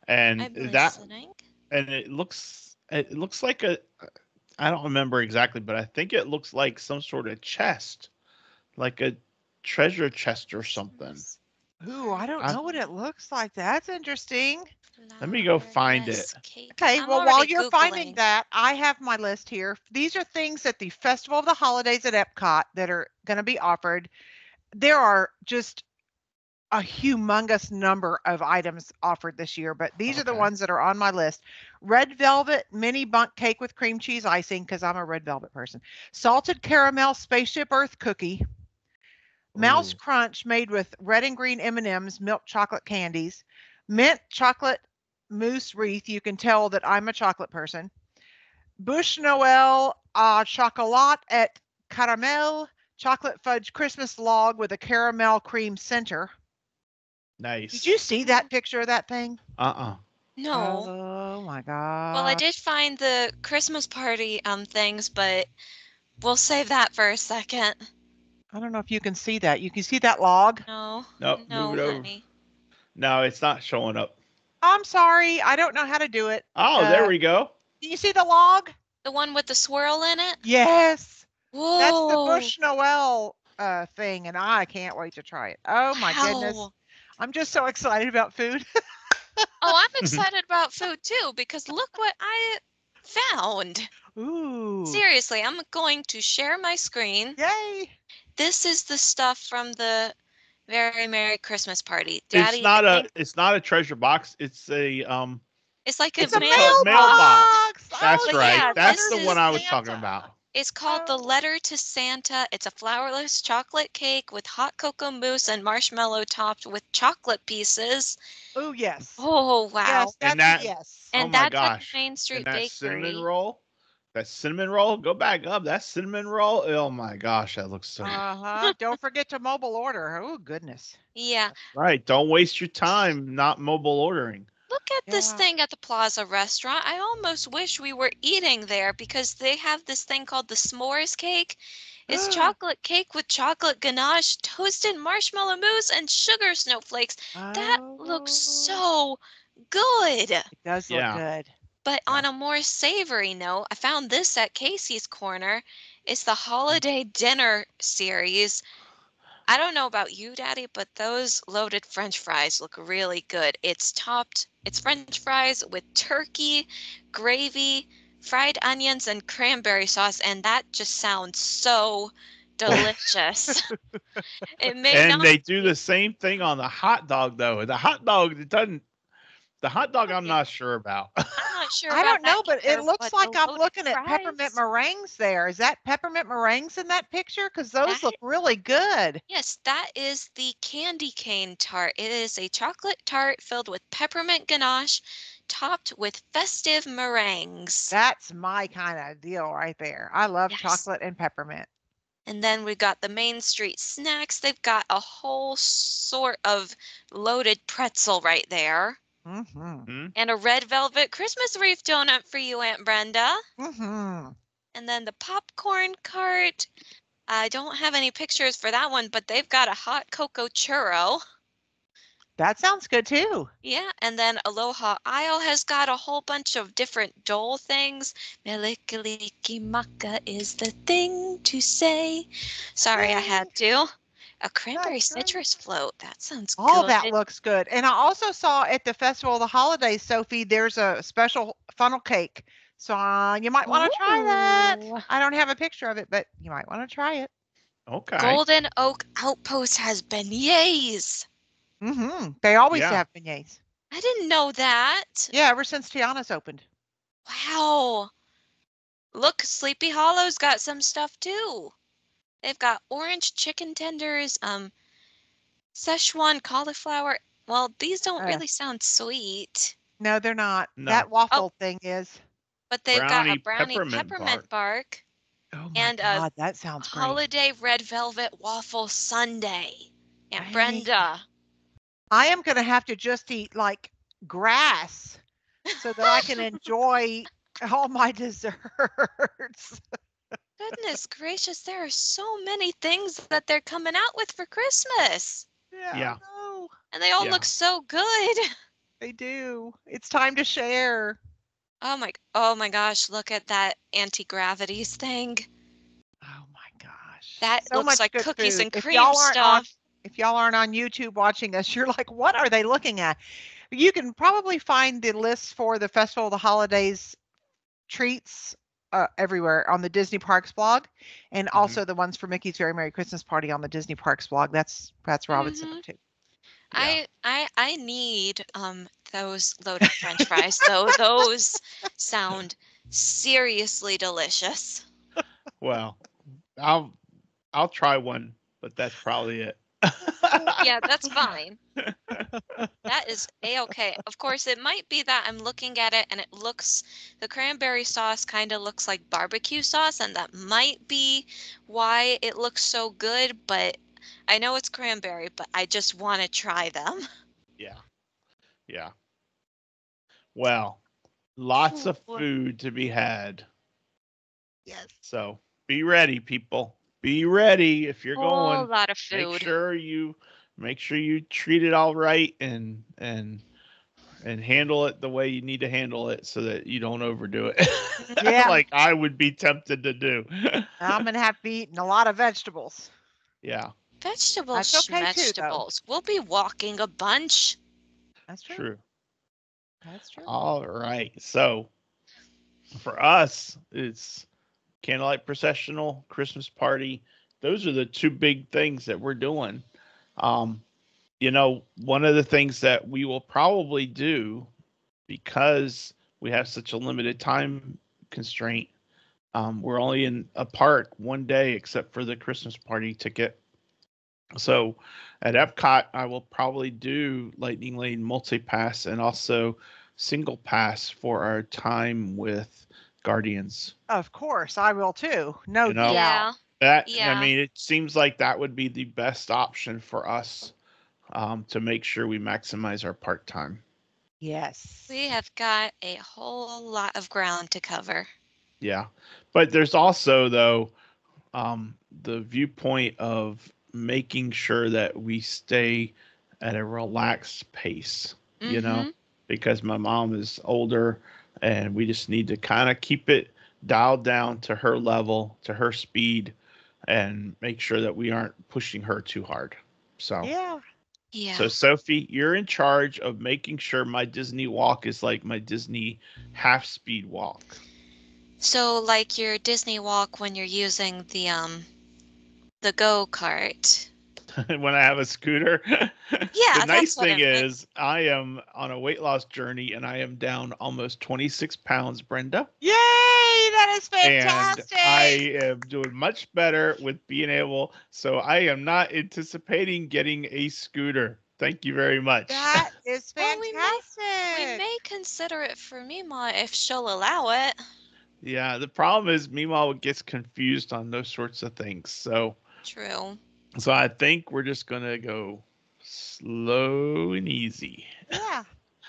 And I'm that listening. and it looks like a I don't remember exactly, but I think it looks like some sort of chest, like a treasure chest or something. Christmas Ooh, I don't I, know what it party looks like. That's interesting. let me go find it. flourless cake. Okay, I'm well, while already you're finding Googling. that, I have my list here. These are things at the Festival of the Holidays at Epcot that are going to be offered. There are just a humongous number of items offered this year, but these are the Okay. ones that are on my list. Red velvet mini bundt cake with cream cheese icing, because I'm a red velvet person. Salted caramel spaceship Earth cookie. Mouse Ooh. crunch made with red and green M&Ms, milk chocolate candies. Mint chocolate mousse wreath. You can tell that I'm a chocolate person. Bouche Noel chocolat at caramel. Chocolate fudge Christmas log with a caramel cream center. Did you Nice. see that picture of that thing? Uh-uh. No. Oh my Well, I did gosh. find the Christmas party things, but we'll save that for a second. I don't know if you can see that. You can see that log? No, Nope, move no, it over. honey. No, it's not showing up. I'm sorry. I don't know how to do it. Oh, there we go. Do you see the log? The one with the swirl in it? Yes. That's the Whoa! Bush Noel thing, and I can't wait to try it. Oh my goodness. Wow! I'm just so excited about food. Oh, I'm excited about food too because look what I found. Ooh. Seriously, I'm going to share my screen. Yay. This is the stuff from the Very Merry Christmas Party. Daddy, I think It's not a treasure box. It's a it's like a It's a mailbox. mailbox. mailbox. Oh, That's But it says right. yeah, the That's this letter the to one is I was talking Santa. about. it's called the Oh. Letter to Santa. It's a flourless chocolate cake with hot cocoa mousse and marshmallow topped with chocolate pieces. Oh, yes. Oh, wow. Yes, And that's a that yes. oh And my that's at the gosh. Main And Street Bakery. that cinnamon roll, go back up. That cinnamon roll. Oh my gosh, that looks so Uh-huh. Don't forget to mobile order. Oh, goodness. Yeah. right. Don't waste your time not mobile ordering. Look at this Yeah. thing at the Plaza restaurant. I almost wish we were eating there because they have this thing called the s'mores cake. It's chocolate cake with chocolate ganache, toasted marshmallow mousse, and sugar snowflakes. That looks Oh, so good. it does look Yeah. good. But Yeah. on a more savory note, I found this at Casey's Corner. It's the Holiday Dinner series. I don't know about you, Daddy, but those loaded French fries look really good. It's French fries with turkey, gravy, fried onions, and cranberry sauce, and that just sounds so delicious. It may And not they do be. the same thing on the hot dog though. The hot dog I'm Yeah, not sure about. I'm not sure I about don't that know, but it either, looks but like the I'm loaded looking at peppermint fries, meringues there. Is that peppermint meringues in that picture? Because those that look really good. yes, that is the candy cane tart. It is a chocolate tart filled with peppermint ganache, topped with festive meringues. That's my kind of deal right there. I love Yes. chocolate and peppermint. And then we've got the Main Street snacks. They've got a whole sort of loaded pretzel right there. Mm-hmm. Hmm? And a red velvet Christmas wreath donut for you, Aunt Brenda. Mm-hmm. And then the popcorn cart. I don't have any pictures for that one, but they've got a hot cocoa churro. That sounds good too. Yeah, and then Aloha Isle has got a whole bunch of different dole things. Melikaliki maka is the thing to say. Sorry, I Yay. had to. A cranberry That's great. citrus float. That sounds All that good. looks good. And I also saw at the Festival of the Holidays, Sophie, there's a special funnel cake. So you might want to try that. Ooh. I don't have a picture of it, but you might want to try it. Okay. Golden Oak Outpost has beignets. They always Yeah. have beignets. I didn't know that. Yeah, ever since Tiana's opened. Wow. Look, Sleepy Hollow's got some stuff too. They've got orange chicken tenders, Szechuan cauliflower. Well, these don't really sound sweet. No, they're not. No. That Oh, waffle thing is. but they've got a Brownie brownie peppermint bark Oh my and a God, that sounds great. holiday red velvet waffle sundae. And Dang. Brenda. I am going to have to just eat like grass so that I can enjoy all my desserts. Goodness gracious, there are so many things that they're coming out with for Christmas. Yeah. I know. And they all Yeah. look so good. They do. It's time to share. Oh my gosh, look at that anti-gravities thing. Oh my gosh. That So looks much like good cookies food. and cream stuff. If y'all aren't on YouTube watching us, you're like, what are they looking at? You can probably find the list for the Festival of the Holidays treats everywhere on the Disney Parks blog, and also the ones for Mickey's Very Merry Christmas Party on the Disney Parks blog. That's Robinson Mhm. too. Yeah. I need those loaded French fries though. Those sound seriously delicious. Well, I'll try one, but that's probably it. Yeah, that's fine. That is a-okay. Of course, it might be that I'm looking at it and the cranberry sauce kind of looks like barbecue sauce, and that might be why it looks so good, but I know it's cranberry, but I just want to try them. Yeah. Yeah. Well, lots of Ooh. food to be had. Yes. So be ready, people. Be ready if you're Whole going. lot of Make food. sure you treat it all right and handle it the way you need to handle it so that you don't overdo it. Yeah. Like I would be tempted to do. I'm gonna have to be eating a lot of vegetables. Yeah, Vegetables, That's okay too, though. schmegetables. We'll be walking a bunch. That's true. true. That's true. All right. So for us, it's candlelight processional, Christmas party. Those are the two big things that we're doing. Um, one of the things that we will probably do because we have such a limited time constraint, we're only in a park one day except for the Christmas party ticket. So at Epcot, I will probably do Lightning Lane multi-pass and also single pass for our time with Guardians. Of course, I will too. No You know, doubt. I Yeah. mean, it seems like that would be the best option for us to make sure we maximize our park time. Yes. We have got a whole lot of ground to cover. Yeah. But there's also, though, the viewpoint of making sure that we stay at a relaxed pace, Mm-hmm. because my mom is older and we just need to kind of keep it dialed down to her level, to her speed, and make sure that we aren't pushing her too hard. So, Yeah. Yeah. so Sophie, you're in charge of making sure my Disney walk is like my Disney half speed walk. So like your Disney walk when you're using the go-kart. When I have a scooter. Yeah, The nice that's what I thing meant. is, I am on a weight loss journey and I am down almost 26 pounds, Brenda. Yay! That is And fantastic. I am doing much better with being able, so I am not anticipating getting a scooter. Thank you very much. That is Well, fantastic. we may consider it for Mima if she'll allow it. Yeah, the problem is Meemaw gets confused on those sorts of things. So True. I think we're just gonna go slow and easy. Yeah.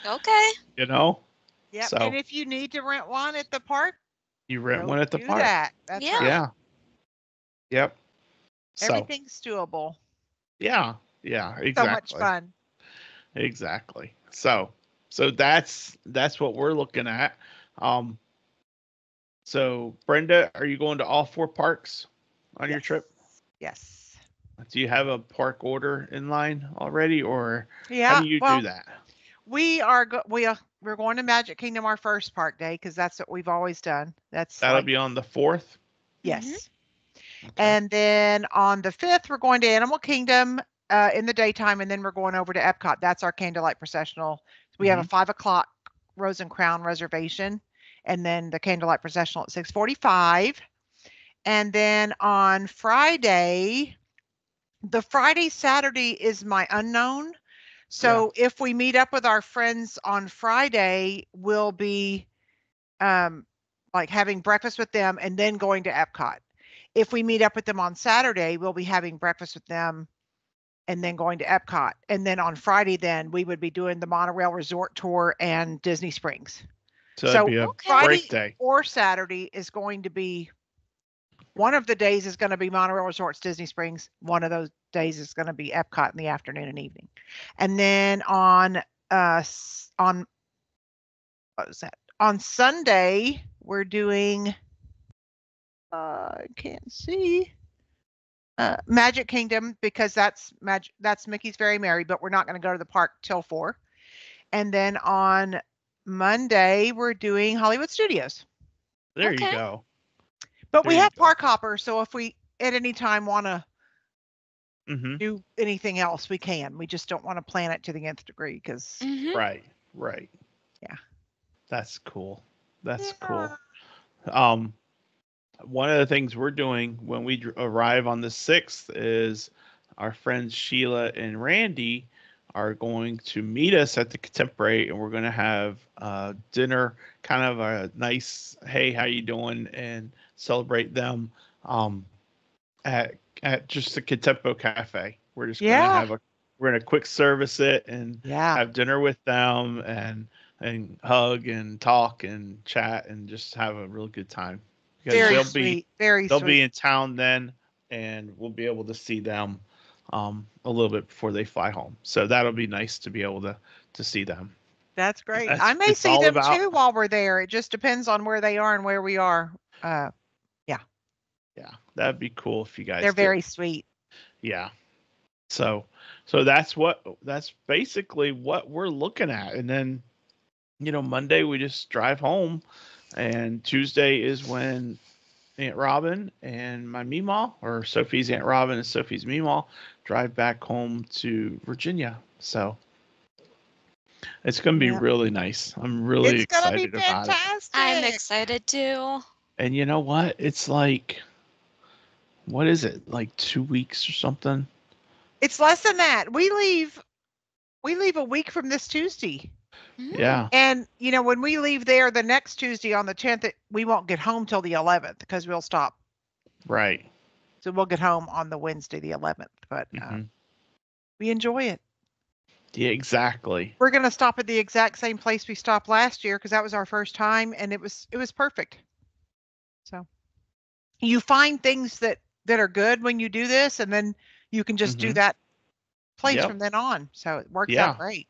Okay. Yep. So And if you need to rent one at the park, you rent go one at the do park. that. That's Yeah. right. Yeah. Yep. So Everything's doable. yeah, exactly. So much fun. Exactly. So that's what we're looking at. Um, so Brenda, are you going to all four parks on your trip? Yes. Do you have a park order in line already, or Yeah. how do you do that? We're going to Magic Kingdom our first park day because that's what we've always done. That'll be on the 4th. Yes. Okay. And then on the 5th, we're going to Animal Kingdom in the daytime, and then we're going over to Epcot. That's our candlelight processional We have a 5 o'clock Rose and Crown reservation, and then the candlelight processional at 6:45. And then on Friday, the Saturday is my unknown. So if we meet up with our friends on Friday, we'll be like having breakfast with them and then going to Epcot. If we meet up with them on Saturday, we'll be having breakfast with them and then going to Epcot. And then on Friday, then we would be doing the monorail resort tour and Disney Springs. So it'd be a Friday break day. or Saturday is going to be, one of the days is going to be monorail resorts, Disney Springs. One of those days is going to be Epcot in the afternoon and evening. And then on what was that? On Sunday, we're doing, I can't see, Magic Kingdom, because that's Mickey's Very Merry, but we're not going to go to the park till 4. And then on Monday, we're doing Hollywood Studios. There you go. But we have park hoppers, so if we at any time want to do anything else, we can. We just don't want to plan it to the nth degree because. Right. Yeah. That's cool. That's cool. One of the things we're doing when we arrive on the 6th is our friends Sheila and Randy are going to meet us at the Contemporary, and we're going to have dinner, kind of a nice, hey, how you doing, and celebrate them at just the Contempo Cafe. We're just going to have we're going to quick service it and have dinner with them and hug and talk and chat and just have a real good time. Very sweet. They'll be in town then, and we'll be able to see them a little bit before they fly home. So that'll be nice to be able to see them. That's great. I may see them too while we're there. It just depends on where they are and where we are. Yeah, that'd be cool if you guys. They're very sweet. Yeah. So that's basically what we're looking at, and then Monday we just drive home, and Tuesday is when Aunt Robin and my Meemaw, or Sophie's Aunt Robin and Sophie's Meemaw, drive back home to Virginia. So it's going to be really nice. I'm really excited about it. I'm excited too. And you know what? It's like, what is it? Like 2 weeks or something? It's less than that. We leave a week from this Tuesday. Yeah. And, when we leave there the next Tuesday on the 10th, we won't get home till the 11th because we'll stop. Right. So we'll get home on the Wednesday, the 11th. But we enjoy it. Yeah, exactly. We're going to stop at the exact same place we stopped last year because that was our first time, and it was perfect. So you find things that are good when you do this, and then you can just do that place from then on. So it works out great.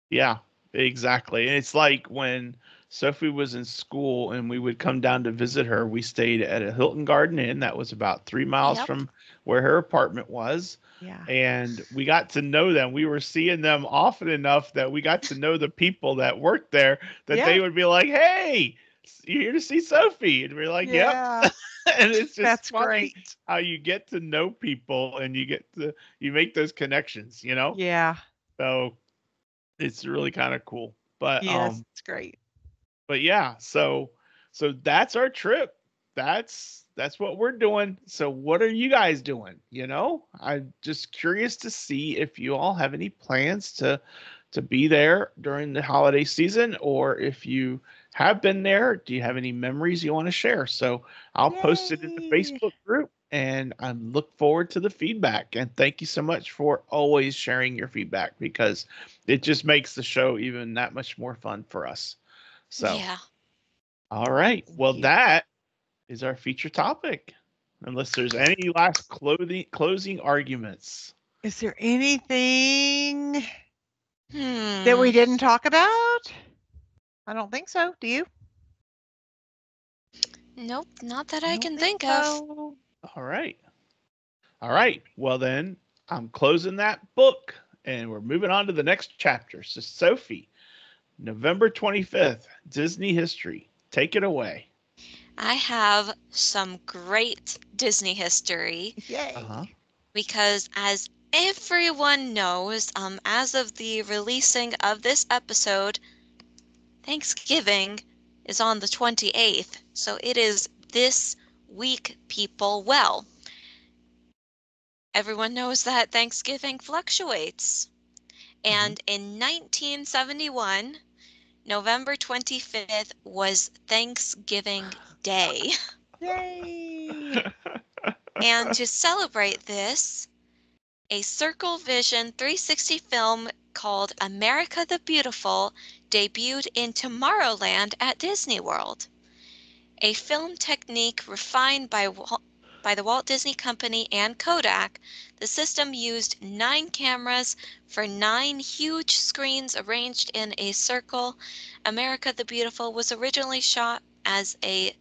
Yeah. Exactly. And it's like when Sophie was in school and we would come down to visit her, we stayed at a Hilton Garden Inn that was about 3 miles from where her apartment was. Yeah. And we got to know them. We were seeing them often enough that we got to know the people that worked there, that they would be like, hey, you're here to see Sophie. And we're like, yep. And it's just that's funny great how you get to know people and you make those connections, Yeah. So it's really kind of cool. But yes, it's great. But yeah, so that's our trip. That's what we're doing. So what are you guys doing? I'm just curious to see if you all have any plans to be there during the holiday season, or if you have been there, do you have any memories you want to share? So I'll post it in the Facebook group, and I look forward to the feedback. And thank you so much for always sharing your feedback, because it just makes the show even that much more fun for us. So, all right. Well, that is our feature topic. Unless there's any last closing arguments. Is there anything that we didn't talk about? I don't think so. Do you? Nope, not that I can think of. All right. Well, then I'm closing that book and we're moving on to the next chapter. So, Sophie, November 25th, Disney history. Take it away. I have some great Disney history. Yay. Because as everyone knows, as of the releasing of this episode, Thanksgiving is on the 28th. So it is this week, people. Well, everyone knows that Thanksgiving fluctuates. And in 1971, November 25th was Thanksgiving Day. Yay! And to celebrate this, a Circle Vision 360 film called America the Beautiful debuted in Tomorrowland at Disney World. A film technique refined by the Walt Disney Company and Kodak, the system used 9 cameras for 9 huge screens arranged in a circle. America the Beautiful was originally shot as a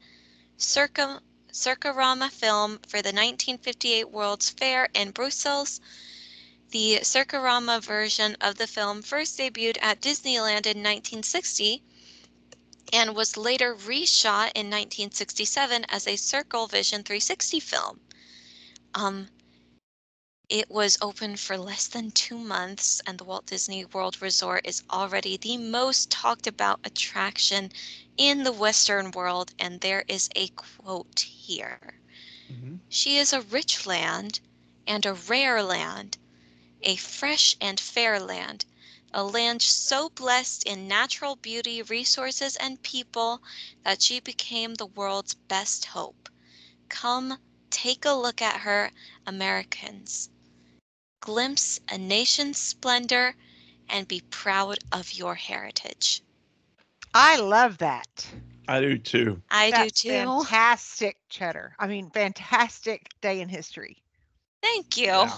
Circarama film for the 1958 World's Fair in Brussels. The Circarama version of the film first debuted at Disneyland in 1960 and was later reshot in 1967 as a Circle Vision 360 film. It was open for less than 2 months, and the Walt Disney World Resort is already the most talked about attraction in the Western world, and there is a quote here. She is a rich land and a rare land, a fresh and fair land, a land so blessed in natural beauty, resources, and people that she became the world's best hope. Come, take a look at her, Americans. Glimpse a nation's splendor and be proud of your heritage. I love that. I do too. I do That's too. fantastic, Cheddar. I mean, fantastic day in history. Thank you. Yeah.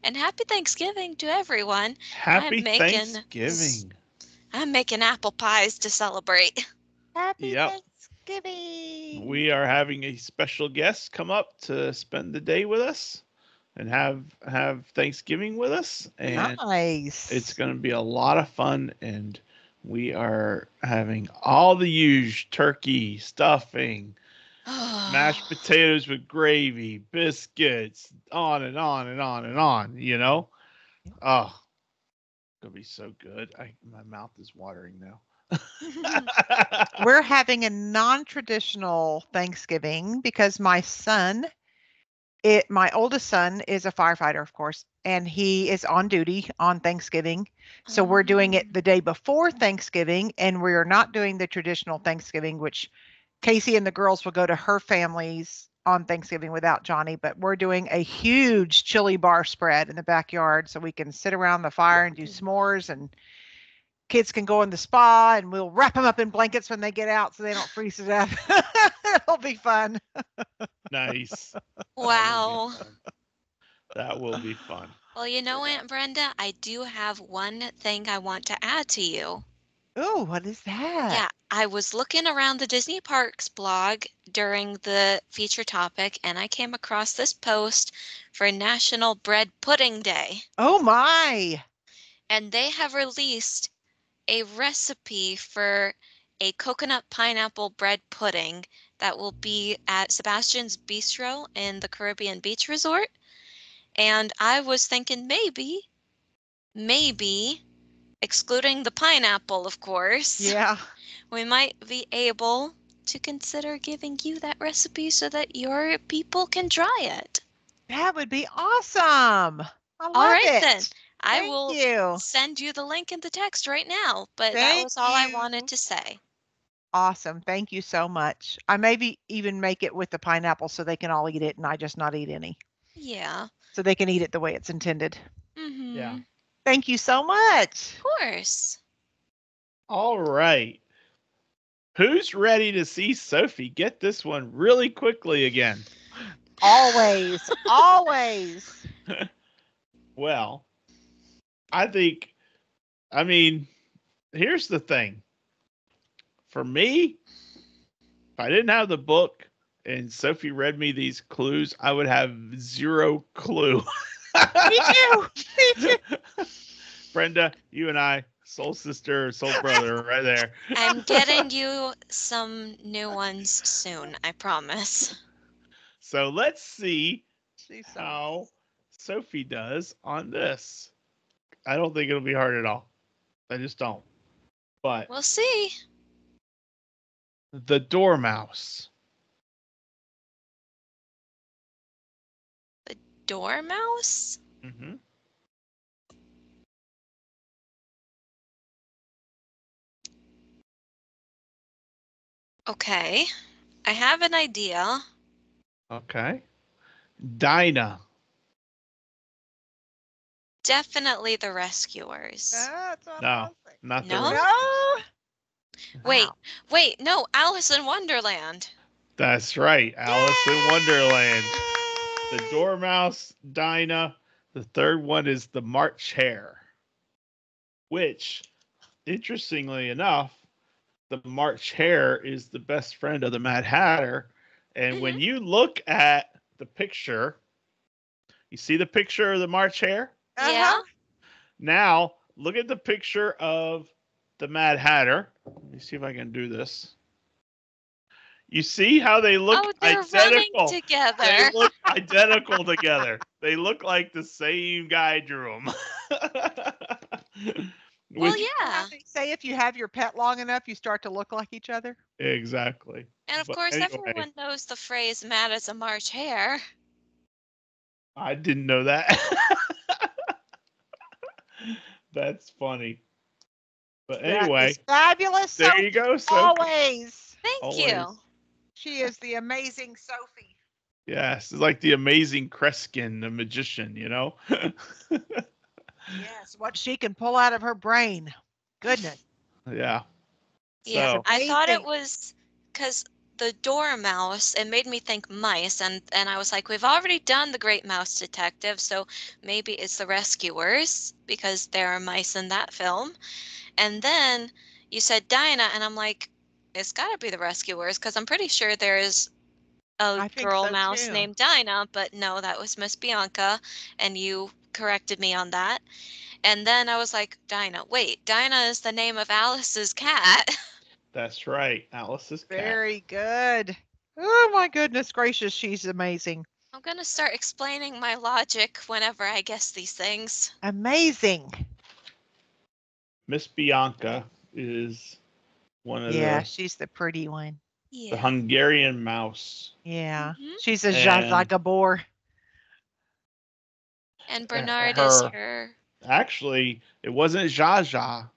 And happy Thanksgiving to everyone. Happy Thanksgiving. I'm making apple pies to celebrate. Happy Yep. Thanksgiving. We are having a special guest come up to spend the day with us and have Thanksgiving with us, and Nice. it's going to be a lot of fun. And we are having all the usual: turkey, stuffing, mashed potatoes with gravy, biscuits, on and on and on and on. You know, oh, it's gonna be so good. My mouth is watering now. We're having a non-traditional Thanksgiving because my oldest son is a firefighter, of course, and he is on duty on Thanksgiving. So we're doing it the day before Thanksgiving, and we are not doing the traditional Thanksgiving, which Casey and the girls will go to her family's on Thanksgiving without Johnny, but we're doing a huge chili bar spread in the backyard so we can sit around the fire and do s'mores, and kids can go in the spa, and we'll wrap them up in blankets when they get out so they don't freeze to death. It'll be fun. Nice. Wow. That will be fun. Well, you know, Aunt Brenda, I do have one thing I want to add to you. Oh, what is that? Yeah, I was looking around the Disney Parks blog during the feature topic, and I came across this post for National Bread Pudding Day. Oh my. And they have released a recipe for a coconut pineapple bread pudding that will be at Sebastian's Bistro in the Caribbean Beach Resort. And I was thinking maybe, excluding the pineapple, of course. Yeah. We might be able to consider giving you that recipe so that your people can try it. That would be awesome. I love All right, it. then. I Thank will you. send you the link in the text right now, but that Thank was all I you. wanted to say. Awesome. Thank you so much. I maybe even make it with the pineapple so they can all eat it and I just not eat any. Yeah. So they can eat it the way it's intended. Yeah. Thank you so much. Of course. All right. Who's ready to see Sophie get this one really quickly again? Always. Always. Well, I mean, here's the thing. For me, if I didn't have the book and Sophie read me these clues, I would have zero clue. Me too. Me too. Brenda, you and I, soul sister, soul brother, right there. I'm getting you some new ones soon, I promise. So let's see She's so how Sophie does on this. I don't think it'll be hard at all. I just don't. But We'll see. the dormouse. The dormouse? Mm-hmm. Okay. I have an idea. Okay. Dinah. Definitely the rescuers. That's what No, I think. not the No? rest. Wait, Wow. wait, no, Alice in Wonderland. That's right. Alice in Wonderland. The Yay! dormouse, Dinah. The third one is the March Hare, which, interestingly enough, the March Hare is the best friend of the Mad Hatter. And Hmm. when you look at the picture, you see the picture of the March Hare? Yeah. Now, look at the picture of the Mad Hatter. Let me see if I can do this. You see how they look Oh, they're running identical? together. They look identical together. They look like the same guy drew them. Well, Which, yeah. They say if you have your pet long enough, you start to look like each other. exactly. And of But course, anyway, everyone knows the phrase mad as a March hare. I didn't know that. That's funny. But That anyway, is fabulous, there Sophie. you go, Sophie. Always. Thank Always. you. She is the amazing Sophie. Yes, it's like the amazing Kreskin, the magician, you know? Yes, what she can pull out of her brain. Goodness. Yeah. Yeah, So, I thought it amazing. was because the dormouse, it made me think mice, and I was like, we've already done the Great Mouse Detective, so maybe it's the rescuers because there are mice in that film. And then you said Dinah, and I'm like, it's got to be the rescuers because I'm pretty sure there's a I think girl so mouse too. named Dinah, but no, that was Miss Bianca, and you corrected me on that. And then I was like, Dinah, wait, Dinah is the name of Alice's cat. that's right. Alice's cat. Very good. Oh my goodness gracious, she's amazing. I'm gonna start explaining my logic whenever I guess these things. Amazing. Miss Bianca is one of Yeah, the she's the pretty one. Yeah. Hungarian mouse. Yeah. Mhm. She's a Zsa And Gabor. And Bernard is her, her. actually, it wasn't Jaja.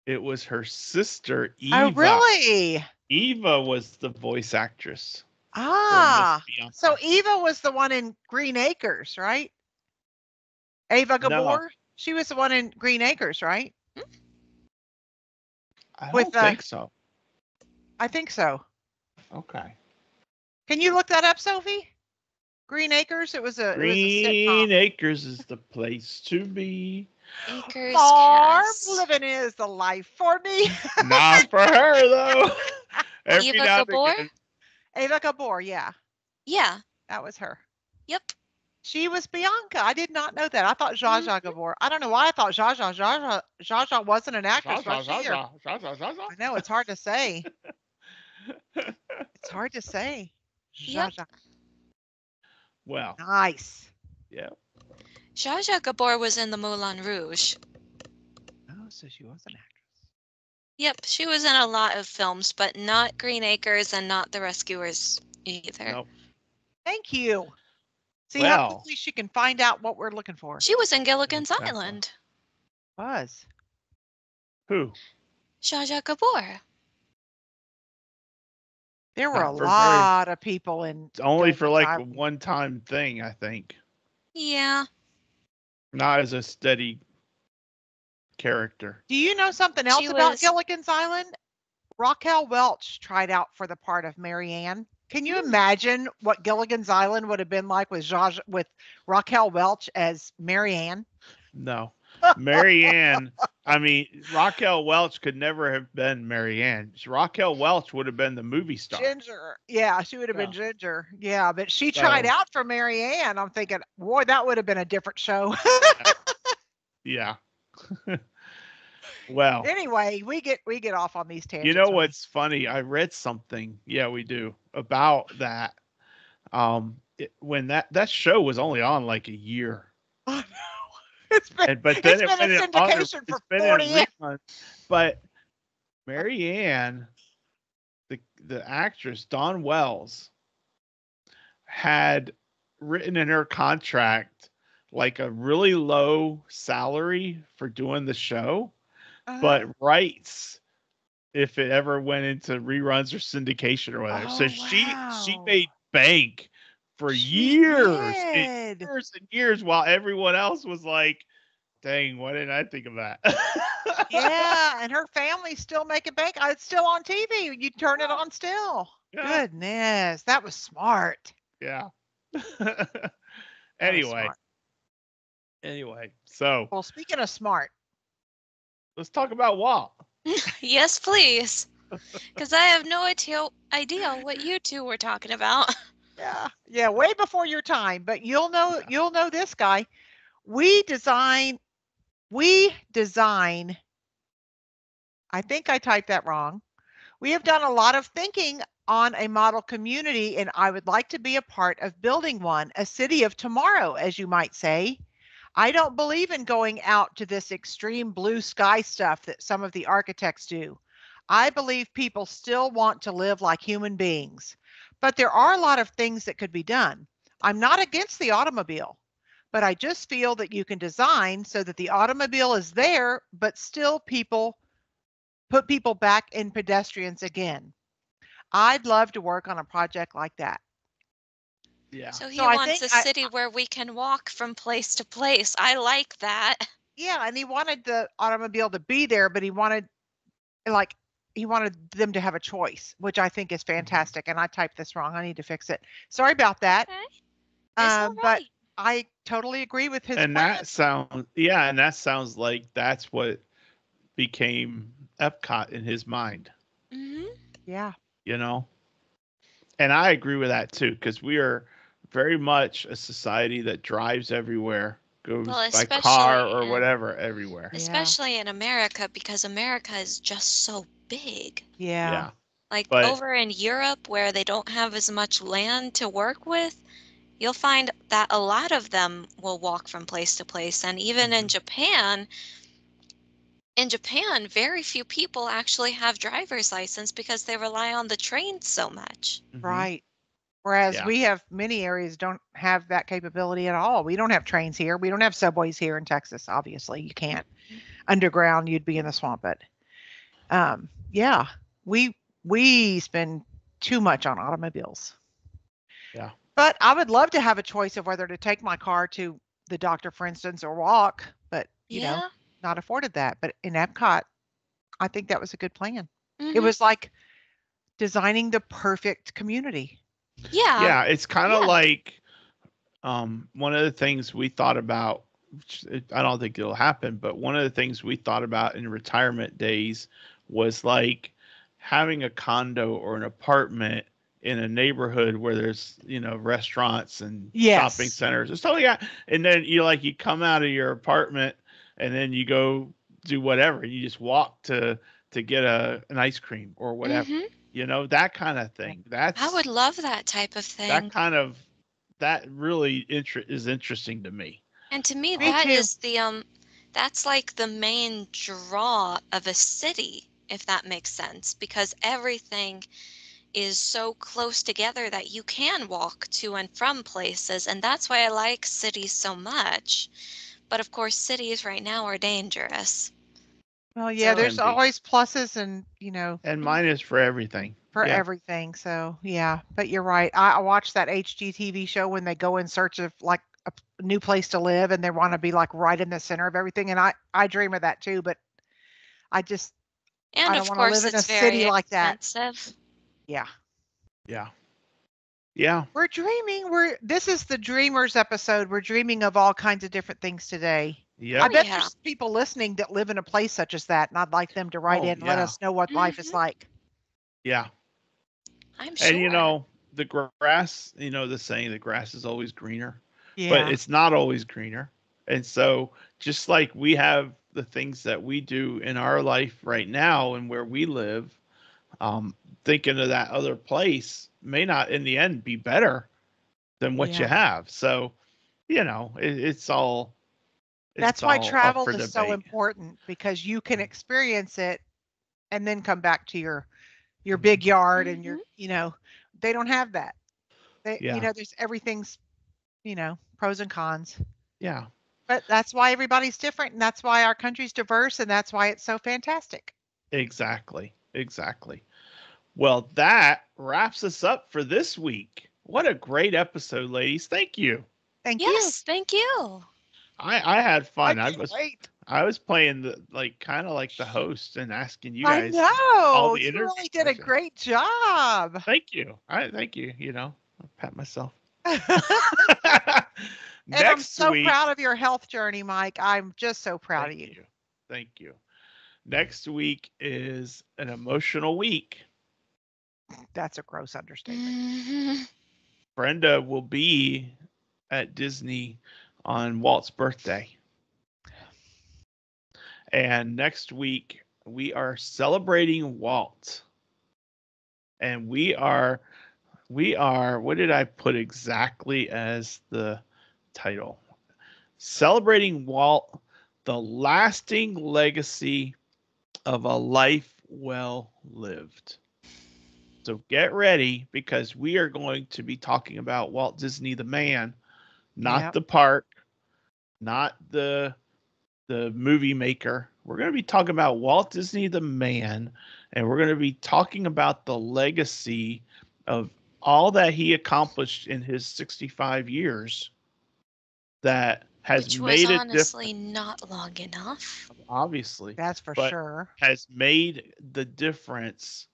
It was her sister, Oh, Eva. really? Eva was the voice actress for Miss Ah. Bianca. So Eva was the one in Green Acres, right? Ava No, Gabor? She was the one in Green Acres, right? I With don't think so. I think so. Okay. Can you look that up, Sophie? Green Acres? It was a sitcom. Green Acres is the place to be. Acres Farm cast. living is the life for me. Not for her, though. Every Eva now and Gabor? again. Ava Gabor, yeah, Yeah. that was her. Yep. She was Bianca. I did not know that. I thought Zsa Mhm. Zsa Gabor. I don't know why I thought Zsa Zsa wasn't an actress, was she? Or, I know it's hard to say. It's hard to say. Zsa Yep. Zsa. Well, Nice. yeah. Zsa Zsa Gabor was in the Moulin Rouge. Oh, so she was an actress. Yep, she was in a lot of films, but not Green Acres and not The Rescuers either. Nope. Thank you. See how Well, quickly she can find out what we're looking for. She was in Gilligan's exactly. Island. Was. Who? Zsa Zsa Gabor. There were a Not for very. lot of people in It's only for Gilligan's like a Island. one-time thing, I think. Yeah. Not as a steady character. Do you know something else She about was. Gilligan's Island? Raquel Welch tried out for the part of Mary Ann. Can you imagine what Gilligan's Island would have been like with with Raquel Welch as Mary Ann? No. Mary Ann, I mean, Raquel Welch could never have been Mary Ann. Raquel Welch would have been the movie star. Ginger. Yeah, she would have been Yeah. Ginger. Yeah, but she tried So, out for Mary Ann. I'm thinking, boy, that would have been a different show. yeah. Well, Anyway, we get off on these tangents. you know when what's funny? I read something. Yeah, we do about that. When that show was only on like a year. But then it's it been in went in other. syndication for It's been in 40 years. reruns. But Mary Ann, the actress Dawn Wells, had written in her contract like a really low salary for doing the show, Uh-huh. but rights if it ever went into reruns or syndication or whatever. So Oh, she wow. made bank for She years and did. years and years while everyone else was like, dang, why didn't I think of that? Yeah, and her family's still making bank. It's still on TV. You turn it Yeah. on still. Yeah. Goodness, that was smart. Yeah. That was anyway, smart. so Well, speaking of smart, let's talk about Walt. Yes, please. Because I have no idea what you two were talking about. yeah, way before your time, but you'll know this guy. We design I think I typed that wrong. We have done a lot of thinking on a model community, and I would like to be a part of building one, a city of tomorrow, as you might say. I don't believe in going out to this extreme blue sky stuff that some of the architects do. I believe people still want to live like human beings, but there are a lot of things that could be done. I'm not against the automobile, but I just feel that you can design so that the automobile is there, but still put people back in pedestrians again. I'd love to work on a project like that. Yeah. So So he I wants think a city where we can walk from place to place. I like that. yeah, and he wanted the automobile to be there, but like he wanted them to have a choice, which I think is fantastic. And I typed this wrong. I need to fix it. Sorry about that. Okay. It's all But right. I totally agree with his And plan. that sounds like that's what became Epcot in his mind, Hmm. Yeah. you know? And I agree with that too, because we are very much a society that drives everywhere, Well, goes by car especially or in whatever everywhere. Yeah. America, because America is just so big. Yeah. Yeah. Like But over in Europe, where they don't have as much land to work with, you'll find that a lot of them will walk from place to place. And even Mhm. in Japan, very few people actually have driver's license because they rely on the trains so much. Mhm. Right. Whereas Yeah. we have many areas don't have that capability at all. We don't have trains here. We don't have subways here in Texas. Obviously, you can't. Underground, you'd be in the swamp. But yeah, we spend too much on automobiles. Yeah. But I would love to have a choice of whether to take my car to the doctor, for instance, or walk. But Yeah. not afforded that. But in Epcot, I think that was a good plan. It Hmm. was like designing the perfect community. Yeah. Yeah, it's kind of Yeah. like one of the things we thought about, which I don't think it'll happen, but one of the things we thought about in retirement days was like having a condo or an apartment in a neighborhood where there's, restaurants and shopping Yes. centers and stuff like that. And then you come out of your apartment and then you go do whatever. You just walk to get an ice cream or whatever. Hmm. That kind of thing. I would love that type of That thing. kind of that really is interesting to me. And to me, Me Um, that too. is that's like the main draw of a city, if that makes sense, because everything is so close together that you can walk to and from places. And that's why I like cities so much. But of course, cities right now are dangerous. Well, yeah, So, there's can be, always pluses and, and mine mhm. is for everything. for Yeah, everything. So, yeah, but you're right. I watched that HGTV show when they go in search of like a new place to live and they want to be like right in the center of everything. And I dream of that too, but I just, And I don't of want to course, live in a it's very city like that. expensive. Yeah. yeah, yeah, We're dreaming. This is the dreamers episode. We're dreaming of all kinds of different things today. I yep. Oh, bet yeah. there's people listening that live in a place such as that, and I'd like them to write Oh in and let yeah, us know what life is Hmm. like. yeah. I'm And sure. the grass. The saying, the grass is always greener, but Yeah. it's not always greener. And so, just like we have the things that we do in our life right now and where we live, um, thinking of that other place may not in the end be better than what you Yeah. have. So, it's all That's it's why all up travel for is so debate. important, because you can experience it and then come back to your big yard and your, they don't have that. Yeah. There's everything's, pros and cons. Yeah. But that's why everybody's different, and that's why our country's diverse, and that's why it's so fantastic. Exactly. Exactly. Well, that wraps us up for this week. What a great episode, ladies. Thank you. Thank you. Yes, thank you. I had I fun. can't wait. I was playing the kind of like the host and asking you I guys all know. the You interview really did a questions. great job. Thank you. I thank you. I pat myself. And I'm Next so week. proud of your health journey, Mike. I'm just so proud of Thank you. you. Thank you. Next week is an emotional week. That's a gross understatement. Mhm. Brenda will be at Disney on Walt's birthday. And next week we are celebrating Walt. And we are what did I put exactly as the title? Celebrating Walt, the lasting legacy of a life well lived. So get ready, because we are going to be talking about Walt Disney the man, not Yep. the park, not the movie maker. We're going to be talking about Walt Disney the man, and we're going to be talking about the legacy of all that he accomplished in his 65 years that has Which was made it honestly different, not long enough. obviously, That's for but sure. has made the difference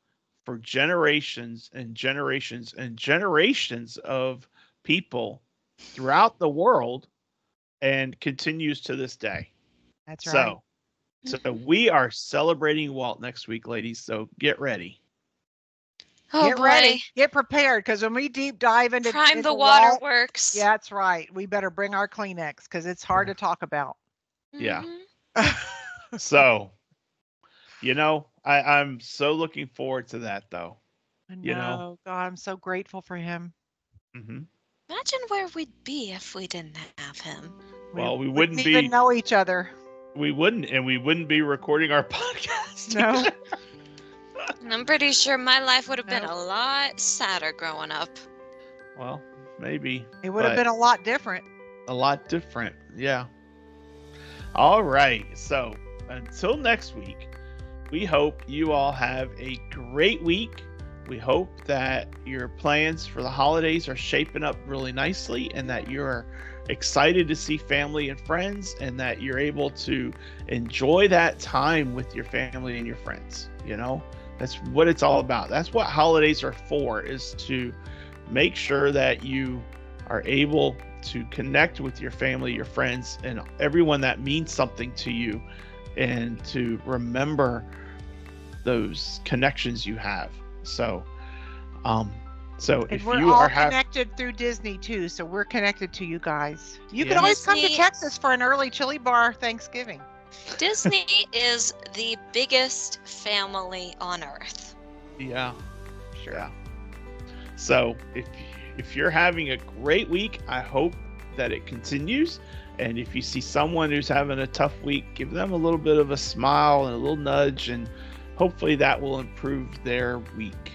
for generations and generations and generations of people throughout the world, and continues to this day. That's right. So Mhm. we are celebrating Walt next week, ladies. So get ready. Oh Get boy. ready. Get prepared, because when we deep dive into Prime the Walt, waterworks. yeah, that's right. We better bring our Kleenex, because it's hard to talk about. Yeah. Mhm. So, I'm so looking forward to that, though. I You know. know. God, I'm so grateful for him. hmm Imagine where we'd be if we didn't have him. Well, we wouldn't wouldn't even be. know each other. We wouldn't, and we wouldn't be recording our podcast. No. And I'm pretty sure my life would have been Nope. a lot sadder growing up. Well, maybe. It would have been a lot different. a lot different. Yeah. All right. So until next week, we hope you all have a great week. We hope that your plans for the holidays are shaping up really nicely, and that you're excited to see family and friends, and that you're able to enjoy that time with your family and your friends. That's what it's all about. That's what holidays are for, is to make sure that you are able to connect with your family, your friends, and everyone that means something to you, and to remember those connections you have. So And if we're you all are connected through Disney too, so we're connected to you guys. You can Yeah. always come to Disney- Texas for an early chili bar Thanksgiving. Disney is the biggest family on earth. yeah, Sure. yeah. So if you're having a great week, I hope that it continues. And if you see someone who's having a tough week, give them a little bit of a smile and a little nudge, and hopefully that will improve their week.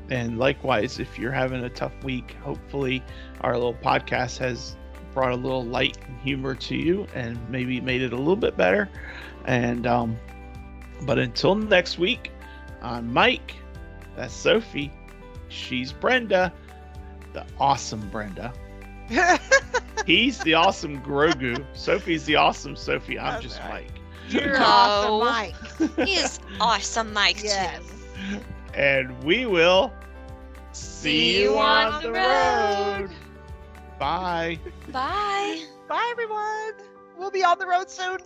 And likewise, if you're having a tough week, hopefully our little podcast has brought a little light and humor to you, and maybe made it a little bit better. And but until next week, I'm Mike. That's Sophie. She's Brenda, the awesome Brenda. He's the awesome Grogu. Sophie's the awesome Sophie. I'm That's just right. Mike. You're No. awesome, Mike. He is awesome, Mike, Yes. too. And we will see you on the road. Bye. Bye. Bye, everyone. We'll be on the road soon.